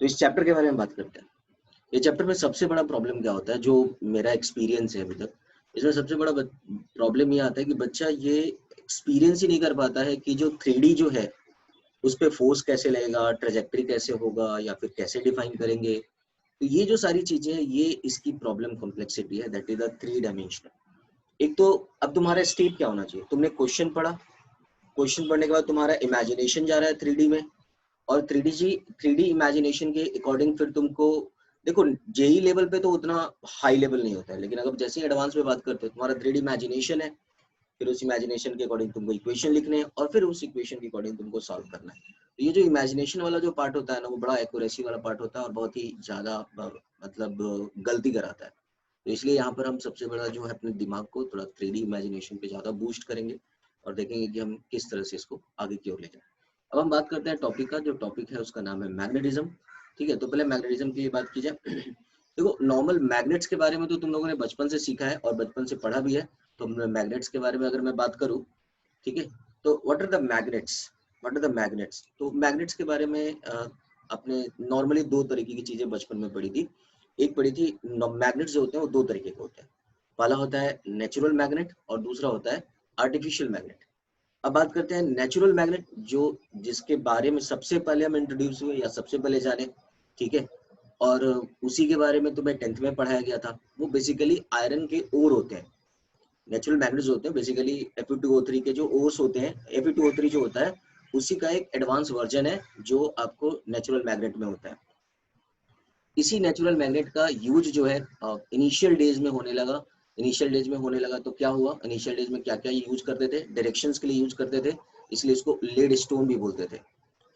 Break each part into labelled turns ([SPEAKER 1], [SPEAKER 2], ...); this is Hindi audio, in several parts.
[SPEAKER 1] तो इस चैप्टर के बारे में बात करते हैं। ये चैप्टर में सबसे बड़ा प्रॉब्लम क्या होता है, जो मेरा एक्सपीरियंस है अभी तक, इसमें सबसे बड़ा प्रॉब्लम ये आता है कि बच्चा ये एक्सपीरियंस ही नहीं कर पाता है कि जो 3D जो है उस पे फोर्स कैसे लगेगा, ट्रेजेक्टरी कैसे होगा, या फिर कैसे डिफाइन करेंगे। तो ये जो सारी चीजें हैं, ये इसकी प्रॉब्लम कॉम्प्लेक्सिटी है, दैट इज द 3 डायमेंशनल। एक तो अब तुम्हारा स्टेप क्या होना चाहिए, तुमने क्वेश्चन पढ़ा, क्वेश्चन पढ़ने के बाद तुम्हारा इमेजिनेशन जा रहा है 3D में, और 3D इमेजिनेशन के अकॉर्डिंग फिर तुमको देखो, जेई लेवल पे तो उतना हाई लेवल नहीं होता है, लेकिन अगर जैसे ही एडवांस में बात करते हो, तुम्हारा 3D इमेजिनेशन है, फिर उस इमेजिनेशन के अकॉर्डिंग तुमको इक्वेशन लिखने हैं, और फिर उस इक्वेशन के अकॉर्डिंग तुमको सॉल्व करना है। तो ये जो इमेजिनेशन वाला जो पार्ट होता है ना, वो बड़ा एक्यूरेसी वाला पार्ट होता है और बहुत ही ज्यादा मतलब गलती कराता है। तो इसलिए यहाँ पर हम सबसे बड़ा जो है अपने दिमाग को थोड़ा 3D इमेजिनेशन पे ज्यादा बूस्ट करेंगे और देखेंगे कि हम किस तरह से इसको आगे की ओर ले जाएं। अब हम बात करते हैं टॉपिक का, जो टॉपिक है उसका नाम है मैग्नेटिज्म। ठीक है, तो पहले मैग्नेटिज्म की बात की जाए। देखो, नॉर्मल मैग्नेट्स के बारे में तो तुम लोगों ने बचपन से सीखा है और बचपन से पढ़ा भी है। तो मैग्नेट्स के बारे में अगर मैं बात करूं, ठीक है, तो what are the magnets, what are the magnets. तो मैग्नेट्स के बारे में अपने नॉर्मली दो तरीके की चीजें बचपन में पढ़ी थी। एक पढ़ी थी, मैग्नेट्स जो होते हैं वो दो तरीके के होते हैं। पहला होता है नेचुरल मैग्नेट और दूसरा होता है आर्टिफिशियल मैग्नेट। अब बात करते हैं नेचुरल मैग्नेट, जो जिसके बारे में सबसे पहले हम इंट्रोड्यूस हुए या सबसे पहले जाने, ठीक है, और उसी के बारे में तुम्हें 10th में पढ़ाया गया था। वो बेसिकली आयरन के ओर होते हैं। नेचुरल मैग्नेट्स होते हैं बेसिकली Fe2O3 के जो ओर्स होते हैं। Fe2O3 जो होता है उसी का एक एडवांस वर्जन है जो आपको नेचुरल मैग्नेट में होता है। इसी नेचुरल मैग्नेट का यूज जो है इनिशियल डेज में होने लगा। इनिशियल डेज में होने लगा तो क्या हुआ, इनिशियल डेज में क्या क्या यूज करते थे, डायरेक्शंस के लिए यूज करते थे, इसलिए इसको लेड स्टोन भी बोलते थे।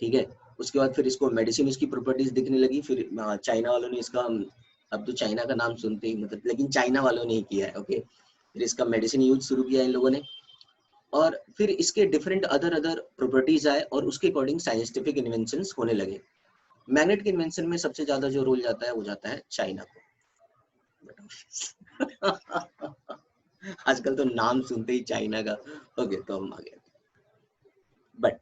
[SPEAKER 1] ठीक है, उसके बाद फिर इसको मेडिसिन, इसकी प्रॉपर्टीज दिखने लगी। फिर चाइना वालों ने इसका, अब तो चाइना का नाम सुनते ही मतलब, लेकिन चाइना वालों ने ही किया है, ओके। फिर इसका मेडिसिन यूज शुरू किया इन लोगों ने, और फिर इसके डिफरेंट अदर अदर प्रॉपर्टीज आए और उसके अकॉर्डिंग साइंटिफिक इन्वेंशंस होने लगे। मैग्नेट के इन्वेंशन में सबसे ज्यादा जो रोल जाता है वो जाता है चाइना को। आजकल तो नाम सुनते ही चाइना का, ओके, तो हम आ गए। बट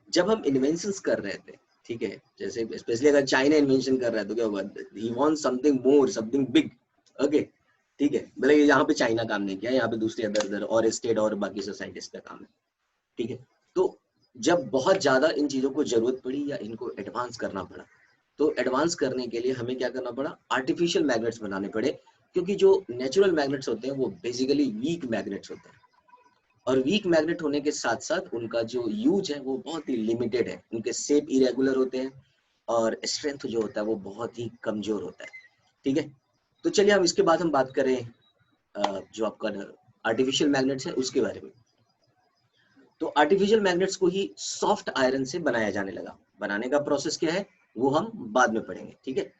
[SPEAKER 1] जब हम इन्वेंशंस कर रहे थे, ठीक है, जैसे स्पेशली अगर चाइना इन्वेंशन कर रहा है तो क्या हुआ, he wants something more, something big, okay, ठीक है, भले यहाँ पे चाइना काम नहीं किया, यहाँ पे दूसरे अदर अदर और स्टेट और बाकी सोसाइटीज का काम है, ठीक है। तो जब बहुत ज्यादा इन चीजों को जरूरत पड़ी या इनको एडवांस करना पड़ा, तो एडवांस करने के लिए हमें क्या करना पड़ा, आर्टिफिशियल मैग्नेट्स बनाने पड़े। क्योंकि जो नेचुरल मैग्नेट्स होते हैं वो बेसिकली वीक मैग्नेट्स होते हैं, और वीक मैग्नेट होने के साथ साथ उनका जो यूज है वो बहुत ही लिमिटेड है, उनके शेप इरेगुलर होते हैं और स्ट्रेंथ जो होता है वो बहुत ही कमजोर होता है। ठीक है, तो चलिए हम इसके बाद हम बात करें जो आपका आर्टिफिशियल मैग्नेट्स है उसके बारे में। तो आर्टिफिशियल मैग्नेट्स को ही सॉफ्ट आयरन से बनाया जाने लगा। बनाने का प्रोसेस क्या है वो हम बाद में पढ़ेंगे, ठीक है।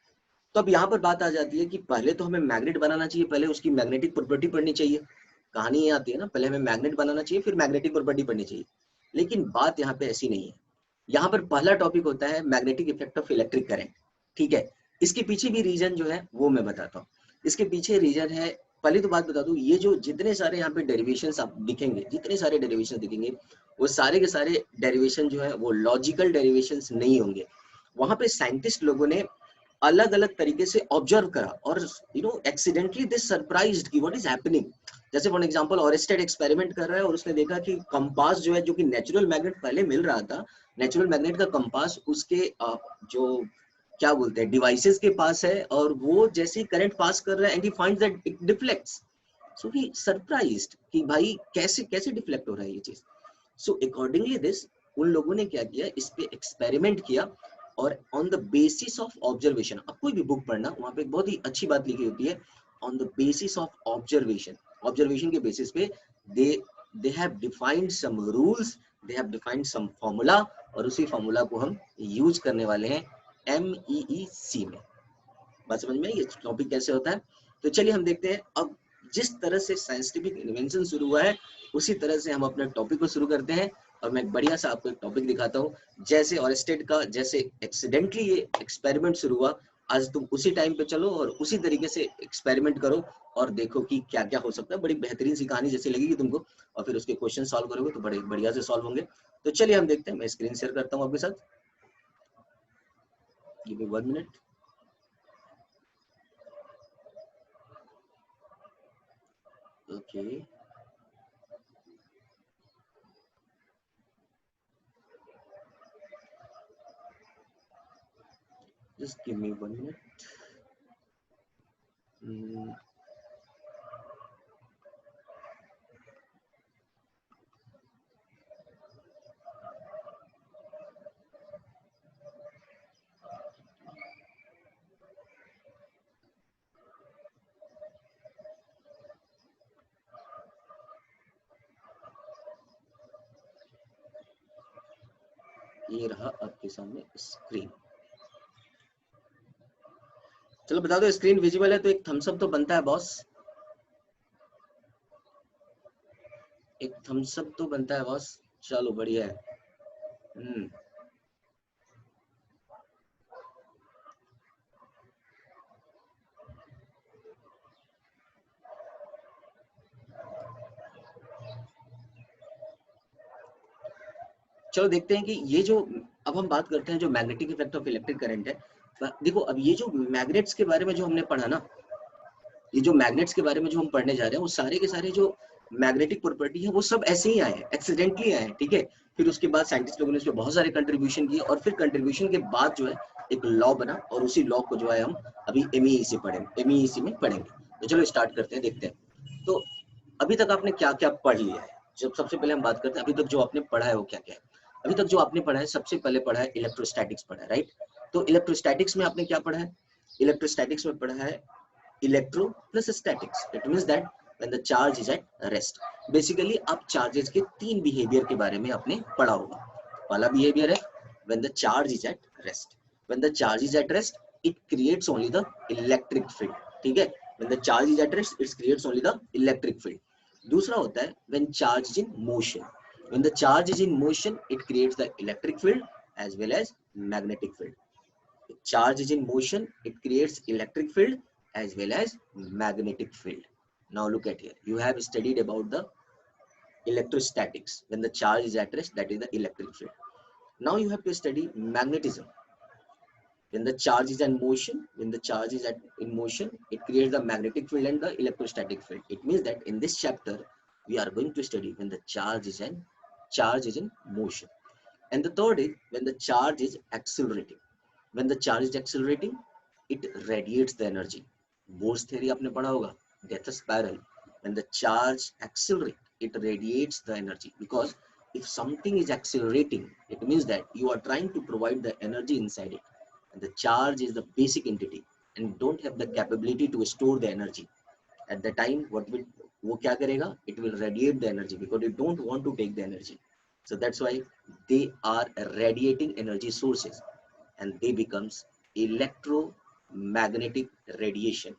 [SPEAKER 1] तो अब यहाँ पर बात आ जाती है कि पहले तो हमें मैग्नेट बनाना चाहिए, पहले उसकी मैग्नेटिक प्रॉपर्टी पढ़नी चाहिए। कहानी ये आती है ना, पहले हमें मैग्नेट बनाना चाहिए फिर मैग्नेटिक प्रॉपर्टी पढ़नी चाहिए। लेकिन बात यहाँ पे ऐसी नहीं है। यहाँ पर पहला टॉपिक होता है magnetic effect of electric current, ठीक है। इसके पीछे भी रीजन जो है वो मैं बताता हूँ। इसके पीछे रीजन है, पहले तो बात बता दूं, ये जो जितने सारे यहाँ पे डेरिवेशंस आप दिखेंगे, जितने सारे डेरिवेशन दिखेंगे, वो सारे के सारे डेरिवेशन जो है वो लॉजिकल डेरिवेशंस नहीं होंगे। वहां पे साइंटिस्ट लोगों ने अलग अलग तरीके से ऑब्जर्व करा और एक्सीडेंटली दे सरप्राइज्ड कि व्हाट इज हैपनिंग। जैसे फॉर एग्जांपल ऑरेस्टेड एक्सपेरिमेंट कर रहा है और उसने देखा कि कंपास जो है, जो कि नेचुरल मैग्नेट पहले मिल रहा था, नेचुरल मैग्नेट का कंपास उसके जो क्या बोलते हैं डिवाइसेस के पास है, और वो जैसे ही करंट पास कर रहा है and he finds that it deflects. So he surprised कि भाई कैसे कैसे डिफ्लेक्ट हो रहा है ये चीज। सो अकॉर्डिंगली दिस, उन लोगों ने क्या किया, इस पे एक्सपेरिमेंट किया, और on the basis of observation, अब कोई भी बुक पढ़ना, वहां पे एक बहुत ही अच्छी बात लिखी होती है, on the basis of observation. Observation के बेसिस पे they they have defined some rules, they have defined some formula, और उसी फॉर्मूला को हम यूज करने वाले हैं MEEC में। बात समझ में, ये टॉपिक कैसे होता है। तो चलिए हम देखते हैं। अब जिस तरह से साइंटिफिक इन्वेंशन शुरू हुआ है उसी तरह से हम अपने टॉपिक को शुरू करते हैं, और मैं बढ़िया सा आपको एक टॉपिक दिखाता हूँ। जैसे ऑरेस्टेड का जैसे एक्सीडेंटली ये एक्सपेरिमेंट शुरू हुआ, आज तुम उसी टाइम पे चलो और उसी तरीके से एक्सपेरिमेंट करो और देखो कि क्या क्या हो सकता है। बड़ी बेहतरीन सी कहानी जैसी लगेगी तुमको, और फिर उसके क्वेश्चन सॉल्व करोगे तो बड़े बढ़िया से सॉल्व होंगे। तो चलिए हम देखते हैं, मैं स्क्रीन शेयर करता हूँ आपके साथ। Give me 1 minute. Okay, just give me 1 minute. ये रहा आपके सामने स्क्रीन। चलो बता दो, स्क्रीन विजिबल है तो एक थम्स अप तो बनता है बॉस, एक थम्स अप तो बनता है बॉस। चलो बढ़िया है। चलो देखते हैं कि ये जो अब हम बात करते हैं जो magnetic effect of electric current है। देखो अब ये जो मैग्नेट्स के बारे में जो हमने पढ़ा ना, ये जो मैग्नेट्स के बारे में जो हम पढ़ने जा रहे हैं वो सारे के सारे जो मैग्नेटिक प्रॉपर्टी है वो सब ऐसे ही आए हैं, एक्सीडेंटली आए हैं, ठीक है। फिर उसके बाद साइंटिस्ट लोगों ने इसमें बहुत सारे कंट्रीब्यूशन किए और फिर कंट्रीब्यूशन के बाद जो है एक लॉ बना और उसी लॉ को जो है हम अभी एमईईसी में पढ़ेंगे। तो चलो स्टार्ट करते हैं, देखते हैं। तो अभी तक आपने क्या क्या पढ़ लिया है? जब सबसे पहले हम बात करते हैं अभी तक जो आपने पढ़ा है वो क्या क्या है। अभी तक जो आपने पढ़ा है, सबसे पहले पढ़ा है इलेक्ट्रोस्टैटिक्स पढ़ा है, राइट। तो इलेक्ट्रोस्टैटिक्स में आपने क्या पढ़ा है? इलेक्ट्रोस्टैटिक्स में पढ़ा है electro plus statics. It means that when the charge is at rest. Basically आप चार्जेस के तीन बिहेवियर के बारे में आपने पढ़ा होगा। पहला बिहेवियर है when the charge is at rest. When the charge is at rest it creates only the electric field, ठीक है। When the charge is at rest it creates only the electric field. दूसरा होता है when charge is in motion. When the charge is in motion it creates the electric field as well as magnetic field. Charge is in motion, it creates electric field as well as magnetic field. Now look at here, you have studied about the electrostatics. When the charge is at rest, that is the electric field. Now you have to study magnetism. When the charge is in motion, in motion, it creates the magnetic field and the electrostatic field. It means that in this chapter we are going to study when the charge is in motion. And the third is when the charge is accelerating. When the charge is accelerating, it radiates the energy. Bohr's theory आपने पढ़ा होगा, death spiral. When the charge accelerates, it radiates the energy, because if something is accelerating, it means that you are trying to provide the energy inside it. And the charge is the basic entity and don't have the capability to store the energy. At the time, वो क्या करेगा? It will radiate the energy because it don't want to take the energy. So that's why they are radiating energy sources and they becomes electromagnetic radiation.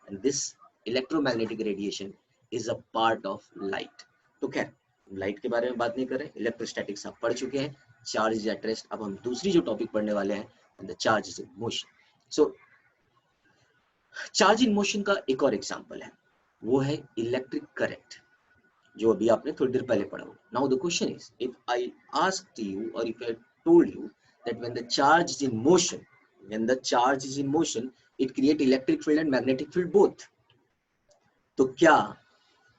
[SPEAKER 1] And this electromagnetic radiation is a part of light. तो खैर लाइट के बारे में बात नहीं कर रहे, इलेक्ट्रोस्टैटिक्स आप पढ़ चुके हैं, चार्ज इज एट रेस्ट। अब हम दूसरी जो टॉपिक पढ़ने वाले हैं, the charge is in motion. So charge in motion का एक और एग्जांपल है, वो है इलेक्ट्रिक करंट, जो अभी आपने थोड़ी देर पहले पढ़ा होगा। Now the question is, if I asked you और if I told you that when the charge is in motion, it create electric field and magnetic field both. तो क्या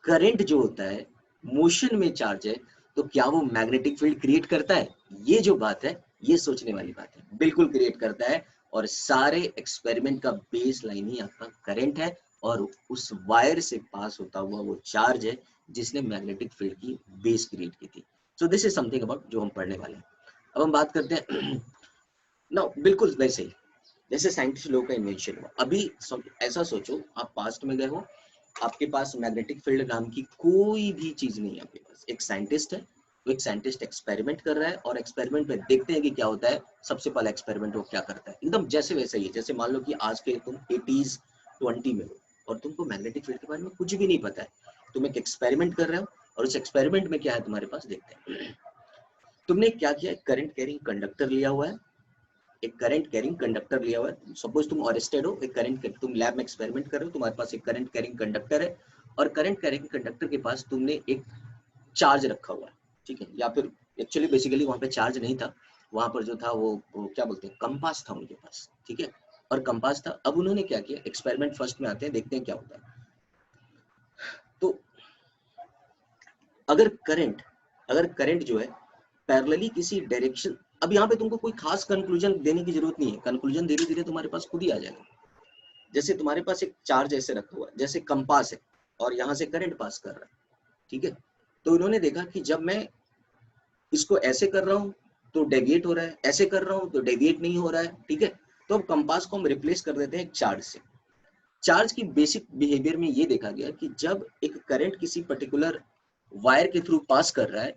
[SPEAKER 1] करंट जो होता है मोशन में चार्ज है, तो क्या वो मैग्नेटिक फील्ड क्रिएट करता है? ये जो बात है, ये सोचने वाली बात है। बिल्कुल क्रिएट करता है, और सारे एक्सपेरिमेंट का बेस लाइन ही आपका करंट है, और उस वायर से पास होता हुआ वो चार्ज है जिसने मैग्नेटिक फील्ड की बेस क्रिएट की थी। So this is something about जो हम पढ़ने वाले हैं। अब हम बात करते हैं ना, बिल्कुल वैसे ही जैसे साइंटिस्ट लोगों का इन्वेंशन हुआ। अभी ऐसा सोचो, आप पास्ट में गए हो, आपके पास मैग्नेटिक फील्ड नाम की कोई भी चीज नहीं है आपके पास। एक साइंटिस्ट है, वो एक साइंटिस्ट एक्सपेरिमेंट कर रहा है, और एक्सपेरिमेंट में देखते हैं कि क्या होता है। सबसे पहला एक्सपेरिमेंट वो क्या करता है, एकदम जैसे वैसे ही। जैसे मान लो कि आज के तुम 80s 20 में हो और तुमको मैग्नेटिक फील्ड के बारे में कुछ भी नहीं पता है, तुम एक एक्सपेरिमेंट कर रहे हो, और उस एक्सपेरिमेंट में क्या है तुम्हारे पास, देखते हैं। तुमने क्या किया, करंट कैरिंग कंडक्टर लिया हुआ है, एक करंट कैरिंग कंडक्टर लिया हुआ है। सपोज तुम अरेस्टेड हो, एक करंट, तुम लैब में एक्सपेरिमेंट कर रहे हो, तुम्हारे पास एक करंट कैरिंग कंडक्टर है, और करंट कैरिंग कंडक्टर के पास तुमने एक चार्ज रखा हुआ है, ठीक है। या फिर एक्चुअली बेसिकली वहां पे चार्ज नहीं था, वहां पर जो था वो क्या बोलते हैं, कंपास था उनके पास, ठीक है, और कंपास था। अब उन्होंने क्या किया, एक्सपेरिमेंट फर्स्ट में आते हैं, देखते हैं क्या होता है। तो अगर करंट जो है पैरेलली किसी डायरेक्शन, अब यहाँ पे तुमको कोई खास कंक्लूजन देने की जरूरत नहीं है, कंक्लूजन धीरे धीरे तुम्हारे पास खुद ही आ जाएगा। जैसे तुम्हारे पास एक चार्ज ऐसे रखा हुआ है, जैसे कंपास है, और यहाँ से करंट पास कर रहा है, ठीक है। तो उन्होंने देखा कि जब मैं इसको ऐसे कर रहा हूँ तो डेविएट हो रहा है, ऐसे कर रहा हूँ तो डेविएट नहीं हो रहा है, ठीक है। तो अब कंपास को हम रिप्लेस कर देते हैं एक चार्ज से। चार्ज की बेसिक बिहेवियर में ये देखा गया कि जब एक करंट किसी पर्टिकुलर वायर के थ्रू पास कर रहा है,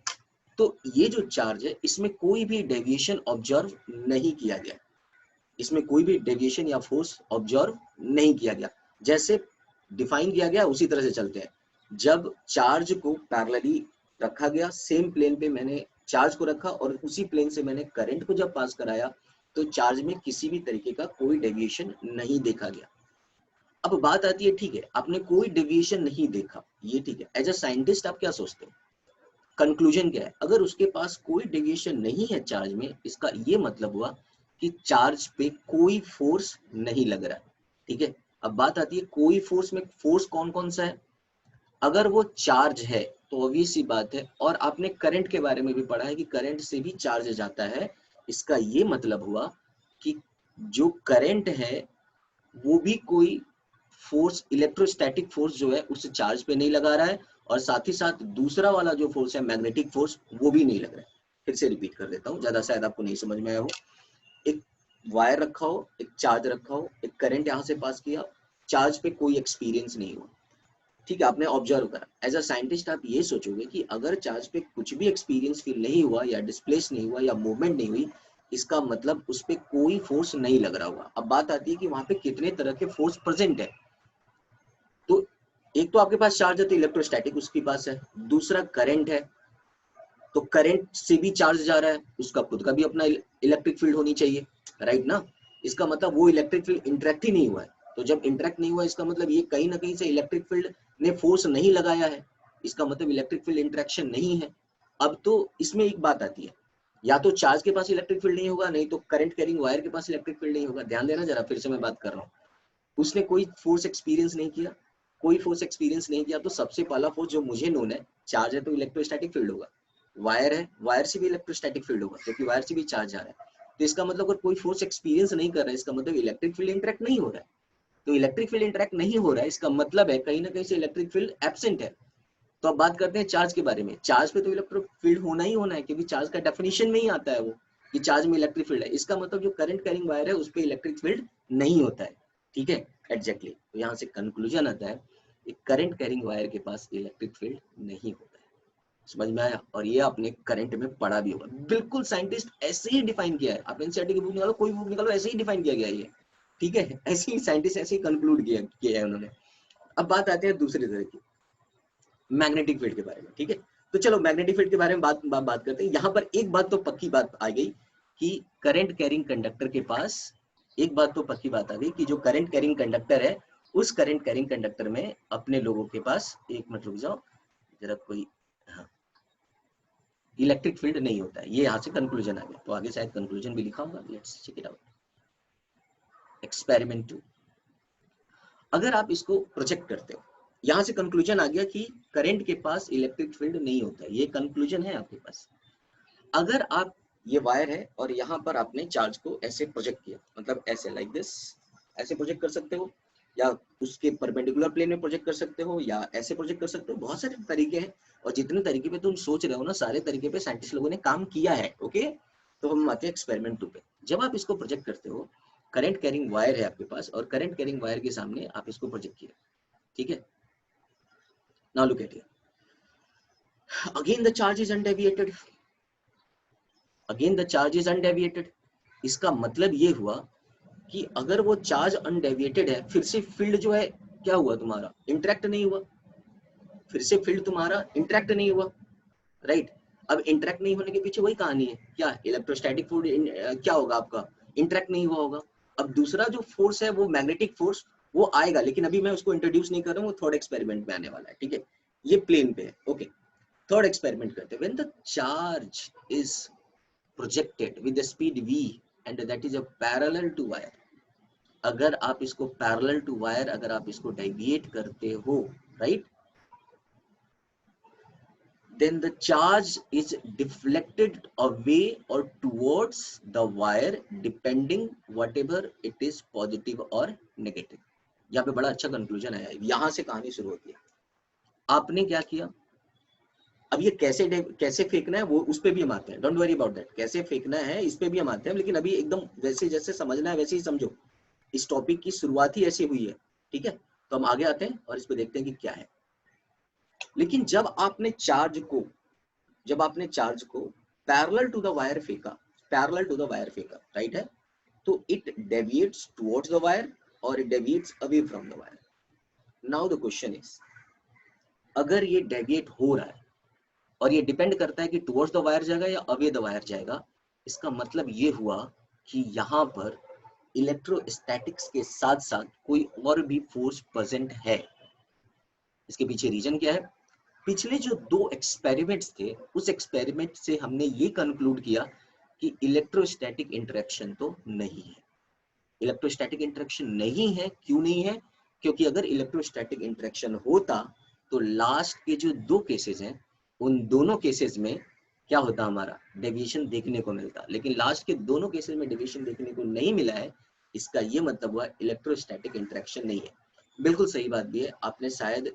[SPEAKER 1] तो ये जो चार्ज है इसमें कोई भी डेविएशन ऑब्जर्व नहीं किया गया, इसमें कोई भी डेविएशन या फोर्स ऑब्जर्व नहीं किया गया। जैसे डिफाइन किया गया उसी तरह से चलते हैं। जब चार्ज को पैरेलली रखा गया, सेम प्लेन पे मैंने चार्ज को रखा और उसी प्लेन से मैंने करंट को जब पास कराया, तो चार्ज में किसी भी तरीके का कोई डेविएशन नहीं देखा गया। अब बात आती है, ठीक है, आपने कोई डेविएशन नहीं देखा, ये ठीक है, एज अ साइंटिस्ट आप क्या सोचते हो, कंक्लूजन क्या है? अगर उसके पास कोई डेविएशन नहीं है चार्ज में, इसका ये मतलब हुआ कि चार्ज पे कोई फोर्स नहीं लग रहा है, ठीक है। अब बात आती है कोई फोर्स में, फोर्स कौन कौन सा है? अगर वो चार्ज है तो ऑब्वियस सी बात है, और आपने करंट के बारे में भी पढ़ा है कि करंट से भी चार्ज जाता है, इसका ये मतलब हुआ कि जो करंट है वो भी कोई फोर्स, इलेक्ट्रोस्टैटिक फोर्स जो है उस चार्ज पे नहीं लगा रहा है, और साथ ही साथ दूसरा वाला जो फोर्स है मैग्नेटिक फोर्स, वो भी नहीं लग रहा है। फिर से रिपीट कर देता हूँ, ज्यादा शायद आपको नहीं समझ में आया हो। एक वायर रखा हो, एक चार्ज रखा हो, एक करंट यहाँ से पास किया, चार्ज पे कोई एक्सपीरियंस नहीं हुआ, ठीक है, आपने ऑब्जर्व करा। एज अ साइंटिस्ट आप ये सोचोगे कि अगर चार्ज पे कुछ भी एक्सपीरियंस फील नहीं हुआ, या डिस्प्लेस नहीं हुआ, या मूवमेंट नहीं हुई, इसका मतलब उस पर कोई फोर्स नहीं लग रहा होगा। अब बात आती है कि वहां पे कितने तरह के फोर्स प्रेजेंट है। तो एक तो आपके पास चार्ज है तो इलेक्ट्रोस्टैटिक उसके पास है, दूसरा करंट है, तो करंट से भी चार्ज जा रहा है, उसका खुद का भी अपना इलेक्ट्रिक फील्ड होनी चाहिए, राइट ना। इसका मतलब वो इलेक्ट्रिक फील्ड इंटरेक्ट ही नहीं हुआ है, तो जब इंटरेक्ट नहीं हुआ इसका मतलब ये कहीं ना कहीं से इलेक्ट्रिक फील्ड ने फोर्स नहीं लगाया है, इसका मतलब इलेक्ट्रिक फील्ड इंटरेक्शन नहीं है। अब तो इसमें एक बात आती है, या तो चार्ज के पास इलेक्ट्रिक फील्ड नहीं होगा, नहीं तो करंट कैरिंग वायर के पास इलेक्ट्रिक फील्ड नहीं होगा। ध्यान देना जरा, फिर से मैं बात कर रहा हूँ, उसने कोई फोर्स एक्सपीरियंस नहीं किया, कोई फोर्स एक्सपीरियंस नहीं किया, तो सबसे पहला फोर्स जो मुझे नोन है, चार्ज है तो इलेक्ट्रोस्टैटिक फील्ड होगा, वायर है, वायर से भी इलेक्ट्रोस्टैटिक फील्ड होगा क्योंकि वायर से भी चार्ज आ रहा है। तो इसका मतलब अगर कोई फोर्स एक्सपीरियंस नहीं कर रहा है, इसका मतलब इलेक्ट्रिक फील्ड इंटरेक्ट नहीं हो रहा है। तो इलेक्ट्रिक फील्ड इंटरेक्ट नहीं हो रहा है, इसका मतलब है कहीं ना कहीं से इलेक्ट्रिक फील्ड एब्सेंट है। तो अब बात करते हैं चार्ज के बारे में। चार्ज पे तो इलेक्ट्रिक फील्ड होना ही होना है, क्योंकि चार्ज का डेफिनेशन में ही आता है वो कि चार्ज में इलेक्ट्रिक फील्ड है। इसका मतलब जो करंट कैरिंग वायर है उस पर इलेक्ट्रिक फील्ड नहीं होता है, ठीक है, एग्जैक्टली। तो यहाँ से कंक्लूजन आता है कि करंट कैरिंग वायर के पास इलेक्ट्रिक फील्ड नहीं होता है। समझ में आया? और ये आपने करंट में पढ़ा भी होगा, बिल्कुल साइंटिस्ट ऐसे ही डिफाइन किया है। आप एनसीईआरटी की बुक निकालो, कोई बुक निकालो, ऐसे ही डिफाइन किया गया है ये, ठीक है, ऐसे ही साइंटिस्ट ऐसे ही कंक्लूड किया है उन्होंने। अब बात आती है दूसरी तरह की, मैग्नेटिक फील्ड के बारे में, ठीक है। तो चलो मैग्नेटिक फील्ड के बारे में बात करते हैं। यहाँ पर एक बात तो पक्की बात आ गई कि करंट कैरिंग कंडक्टर के पास, एक बात तो पक्की बात आ गई कि जो करंट कैरिंग कंडक्टर है, उस करंट कैरिंग कंडक्टर में अपने लोगों के पास, एक मिनट रुक जाओ जरा, कोई, हाँ, इलेक्ट्रिक फील्ड नहीं होता है। ये यहाँ से कंक्लूजन आ गया, तो आगे शायद कंक्लूजन भी लिखा होगा, let's check it out. Experiment 2, अगर आप इसको प्रोजेक्ट करते हो, यहां से कंक्लूजन आ गया कि करंट के पास इलेक्ट्रिक फील्ड नहीं होता है, ये कंक्लूजन है आपके पास। अगर आप, ये वायर है और यहाँ पर आपने चार्ज को ऐसे प्रोजेक्ट किया, मतलब ऐसे लाइक दिस, ऐसे प्रोजेक्ट कर सकते हो, या उसके परपेंडिकुलर प्लेन में प्रोजेक्ट कर सकते हो, या ऐसे प्रोजेक्ट कर सकते हो, बहुत सारे तरीके हैं। और जितने तरीके पे तुम सोच रहे हो ना, सारे तरीके पे साइंटिस्ट लोगों ने काम किया है, ओके। तो हम आते हैं एक्सपेरिमेंट 2 पे। जब आप इसको प्रोजेक्ट करते हो, करंट कैरिंग वायर है आपके पास, और करंट कैरिंग वायर के सामने आप इसको प्रोजेक्ट किया, ठीक है। Now look at here, again the charge is undeviated, again the charge is undeviated. इसका मतलब ये हुआ कि अगर वो चार्ज अनडेविएटेड है, फिर से फील्ड जो है क्या हुआ तुम्हारा, इंटरेक्ट नहीं हुआ, फिर से फील्ड तुम्हारा इंटरेक्ट नहीं हुआ, राइट। अब इंटरेक्ट नहीं होने के पीछे वही कहानी है, क्या इलेक्ट्रोस्टैटिक फील्ड क्या होगा आपका, इंटरेक्ट नहीं हुआ होगा। अब दूसरा जो फोर्स है वो मैग्नेटिक फोर्स, वो आएगा, लेकिन अभी मैं उसको इंट्रोड्यूस नहीं कर रहा हूँ, वो थर्ड एक्सपेरिमेंट में आने वाला है, ठीक है। ये प्लेन पे है, ओके। थर्ड एक्सपेरिमेंट करते हैं, when the charge is projected with the speed v and that is a parallel to wire, अगर आप इसको parallel to wire अगर आप इसको deviate करते हो, right, then the charge is deflected away or towards the wire depending whatever it is positive or negative. यहाँ पे बड़ा अच्छा कंक्लूजन है, यहाँ से कहानी शुरू होती है. आपने क्या किया, अब ये कैसे फेंकना है वो उस पे भी हम आते हैं, डोंट वरी अबाउट दैट, कैसे फेंकना है इस पे भी हम आते हैं, लेकिन अभी एकदम वैसे जैसे समझना है वैसे ही समझो. इस टॉपिक की शुरुआत ही ऐसी हुई है, ठीक है, तो हम आगे आते हैं और इस पे देखते हैं कि क्या है. लेकिन जब आपने चार्ज को पैरेलल टू द वायर फेंका, राइट है, तो it deviates towards the wire और it deviates away from the wire. Now the question is, अगर ये डेविएट हो रहा है और ये डिपेंड करता है कि टुवर्ड्स द वायर जाएगा या अवे द वायर जाएगा, इसका मतलब ये हुआ कि यहाँ पर इलेक्ट्रोस्टैटिक्स के साथ साथ कोई और भी फोर्स प्रेजेंट है. इसके पीछे रीजन क्या है, पिछले जो 2 एक्सपेरिमेंट्स थे उस एक्सपेरिमेंट से हमने ये कंक्लूड किया कि इलेक्ट्रोस्टैटिक इंटरेक्शन तो नहीं है. इलेक्ट्रोस्टैटिक इंटरेक्शन नहीं है, क्यों नहीं है, क्योंकि अगर इलेक्ट्रोस्टैटिक इंटरेक्शन होता तो लास्ट के जो 2 केसेस हैं उन दोनों केसेस में क्या होता, हमारा डेविएशन देखने को मिलता. लेकिन लास्ट के दोनों केसेस में डेविएशन देखने को नहीं मिला है, इसका ये मतलब हुआ इलेक्ट्रोस्टैटिक इंटरेक्शन नहीं है. बिल्कुल सही बात भी है, आपने शायद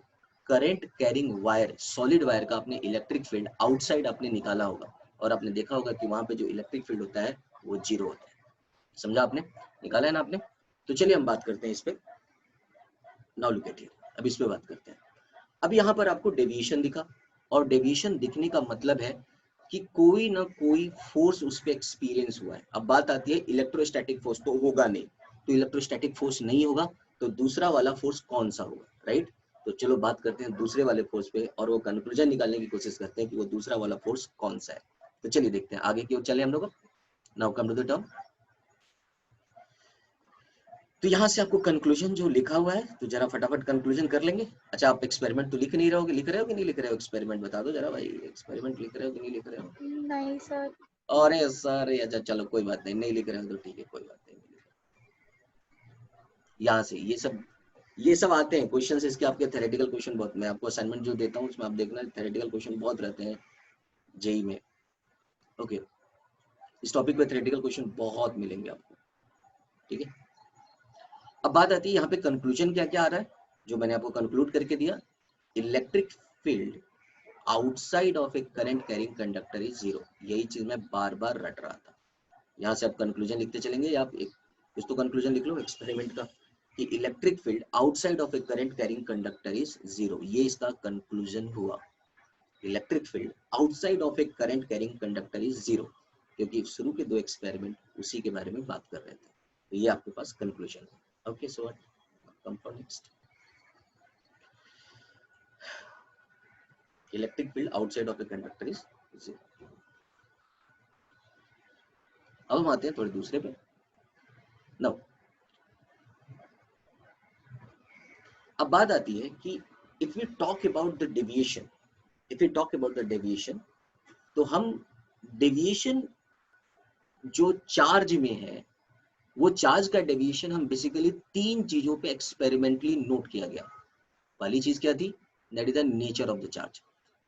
[SPEAKER 1] current carrying wire, solid wire का आपने इलेक्ट्रिक फील्ड आउटसाइड आपने निकाला होगा और आपने देखा होगा कि वहां पे जो इलेक्ट्रिक फील्ड होता है वो 0 होता है. समझा आपने, निकाला है ना आपने. तो चलिए हम बात करते हैं इस पे. नाउ लुक एट हियर, अब इस पे बात करते हैं. अब यहाँ पर आपको डेविएशन दिखा, और डेविएशन दिखने का मतलब है कि कोई ना कोई फोर्स उस पे एक्सपीरियंस हुआ है. अब बात आती है इलेक्ट्रोस्टैटिक फोर्स तो होगा नहीं, तो इलेक्ट्रोस्टैटिक फोर्स नहीं होगा तो दूसरा वाला फोर्स कौन सा होगा, राइट. तो चलो बात करते हैं दूसरे वाले फोर्स पे और वो कंक्लूजन निकालने की कोशिश करते हैं कि वो दूसरा वाला फोर्स कौन सा है. तो चलिए देखते हैं आगे की ओर चले हम लोग. Now come to the term. तो यहाँ से आपको कंक्लूजन जो लिखा हुआ है तो जरा फटाफट कंक्लूजन कर लेंगे. अच्छा, आप एक्सपेरिमेंट तो लिख नहीं रहोगे, लिख रहे हो कि नहीं लिख रहे हो एक्सपेरिमेंट, बता दो जरा भाई, एक्सपेरिमेंट लिख रहे हो कि नहीं लिख रहे हो.
[SPEAKER 2] नहीं सर.
[SPEAKER 1] अरे सर, अच्छा चलो कोई बात नहीं, नहीं लिख रहे हो तो ठीक है, कोई बात नहीं. यहाँ से ये सब आते हैं क्वेश्चंस इसके, आपके थ्योरेटिकल क्वेश्चन बहुत, मैं आपको असाइनमेंट जो देता हूँ उसमें आप देखना थ्योरेटिकल क्वेश्चन बहुत रहते हैं जेई में. ओके, इस टॉपिक पे थ्योरेटिकल क्वेश्चन बहुत मिलेंगे आपको, ठीक है. अब बात आती है यहाँ पे कंक्लूजन क्या क्या आ रहा है, जो मैंने आपको कंक्लूड करके दिया. Electric field outside of a current carrying conductor is 0. यही चीज मैं बार बार रट रहा था. यहाँ से आप कंक्लूजन लिखते चलेंगे, या आप एक कुछ तो कंक्लूजन लिख लो एक्सपेरिमेंट का कि electric field outside of a current carrying conductor is 0. ये इसका कंक्लूजन हुआ, electric field outside of a current carrying conductor is 0, क्योंकि शुरू के 2 एक्सपेरिमेंट उसी के बारे में बात कर रहे थे. तो ये आपके पास कंक्लूजन है. Okay, so what come for next. Electric field outside of a conductor is 0. अब हम आते हैं थोड़े दूसरे पे. नाउ अब बात आती है कि if we talk about the deviation, तो हम डेविएशन जो चार्ज में है, वो चार्ज का डेविएशन हम बेसिकली 3 चीजों पे एक्सपेरिमेंटली नोट किया गया. पहली चीज क्या थी, that is the nature of the charge,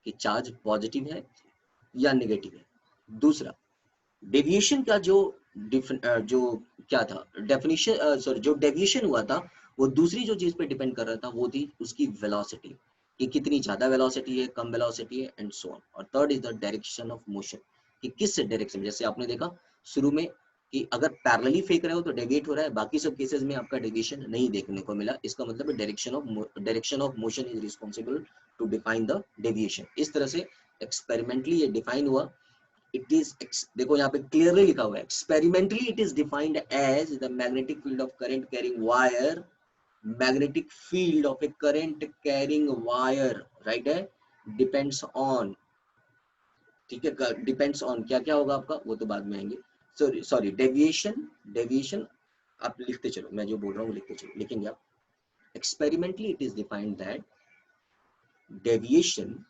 [SPEAKER 1] कि चार्ज पॉजिटिव है या नेगेटिव है. दूसरा, डेविएशन का जो क्या था डेफिनेशन, सॉरी, जो डेविएशन हुआ था वो दूसरी जो चीज पे डिपेंड कर रहा था वो थी उसकी वेलोसिटी, कि कितनी ज्यादा वेलोसिटी है, कम वेलोसिटी है, एंड सो ऑन. और third is the direction of motion, कि किस डायरेक्शन, जैसे आपने देखा शुरू में कि अगर पैरेलली फेंक रहे हो तो डेविएट हो रहा है, बाकी सब केसेस में आपका डेविएशन नहीं देखने को मिला. इसका मतलब direction of motion is responsible to define the deviation. इस तरह से एक्सपेरिमेंटली ये डिफाइन हुआ. इट इज, देखो यहाँ पे क्लियरली लिखा हुआ है, experimentally it is defined as the magnetic field of current carrying wire, magnetic field of a current carrying wire, right है, डिपेंड्स ऑन, ठीक है, डिपेंड्स ऑन क्या क्या होगा आपका, वो तो बाद में आएंगे. सॉरी, डेविएशन आप लिखते चलो, मैं जो बोल रहा हूँ लिखते चलो, लिखेंगे आप. Experimentally it is defined that deviation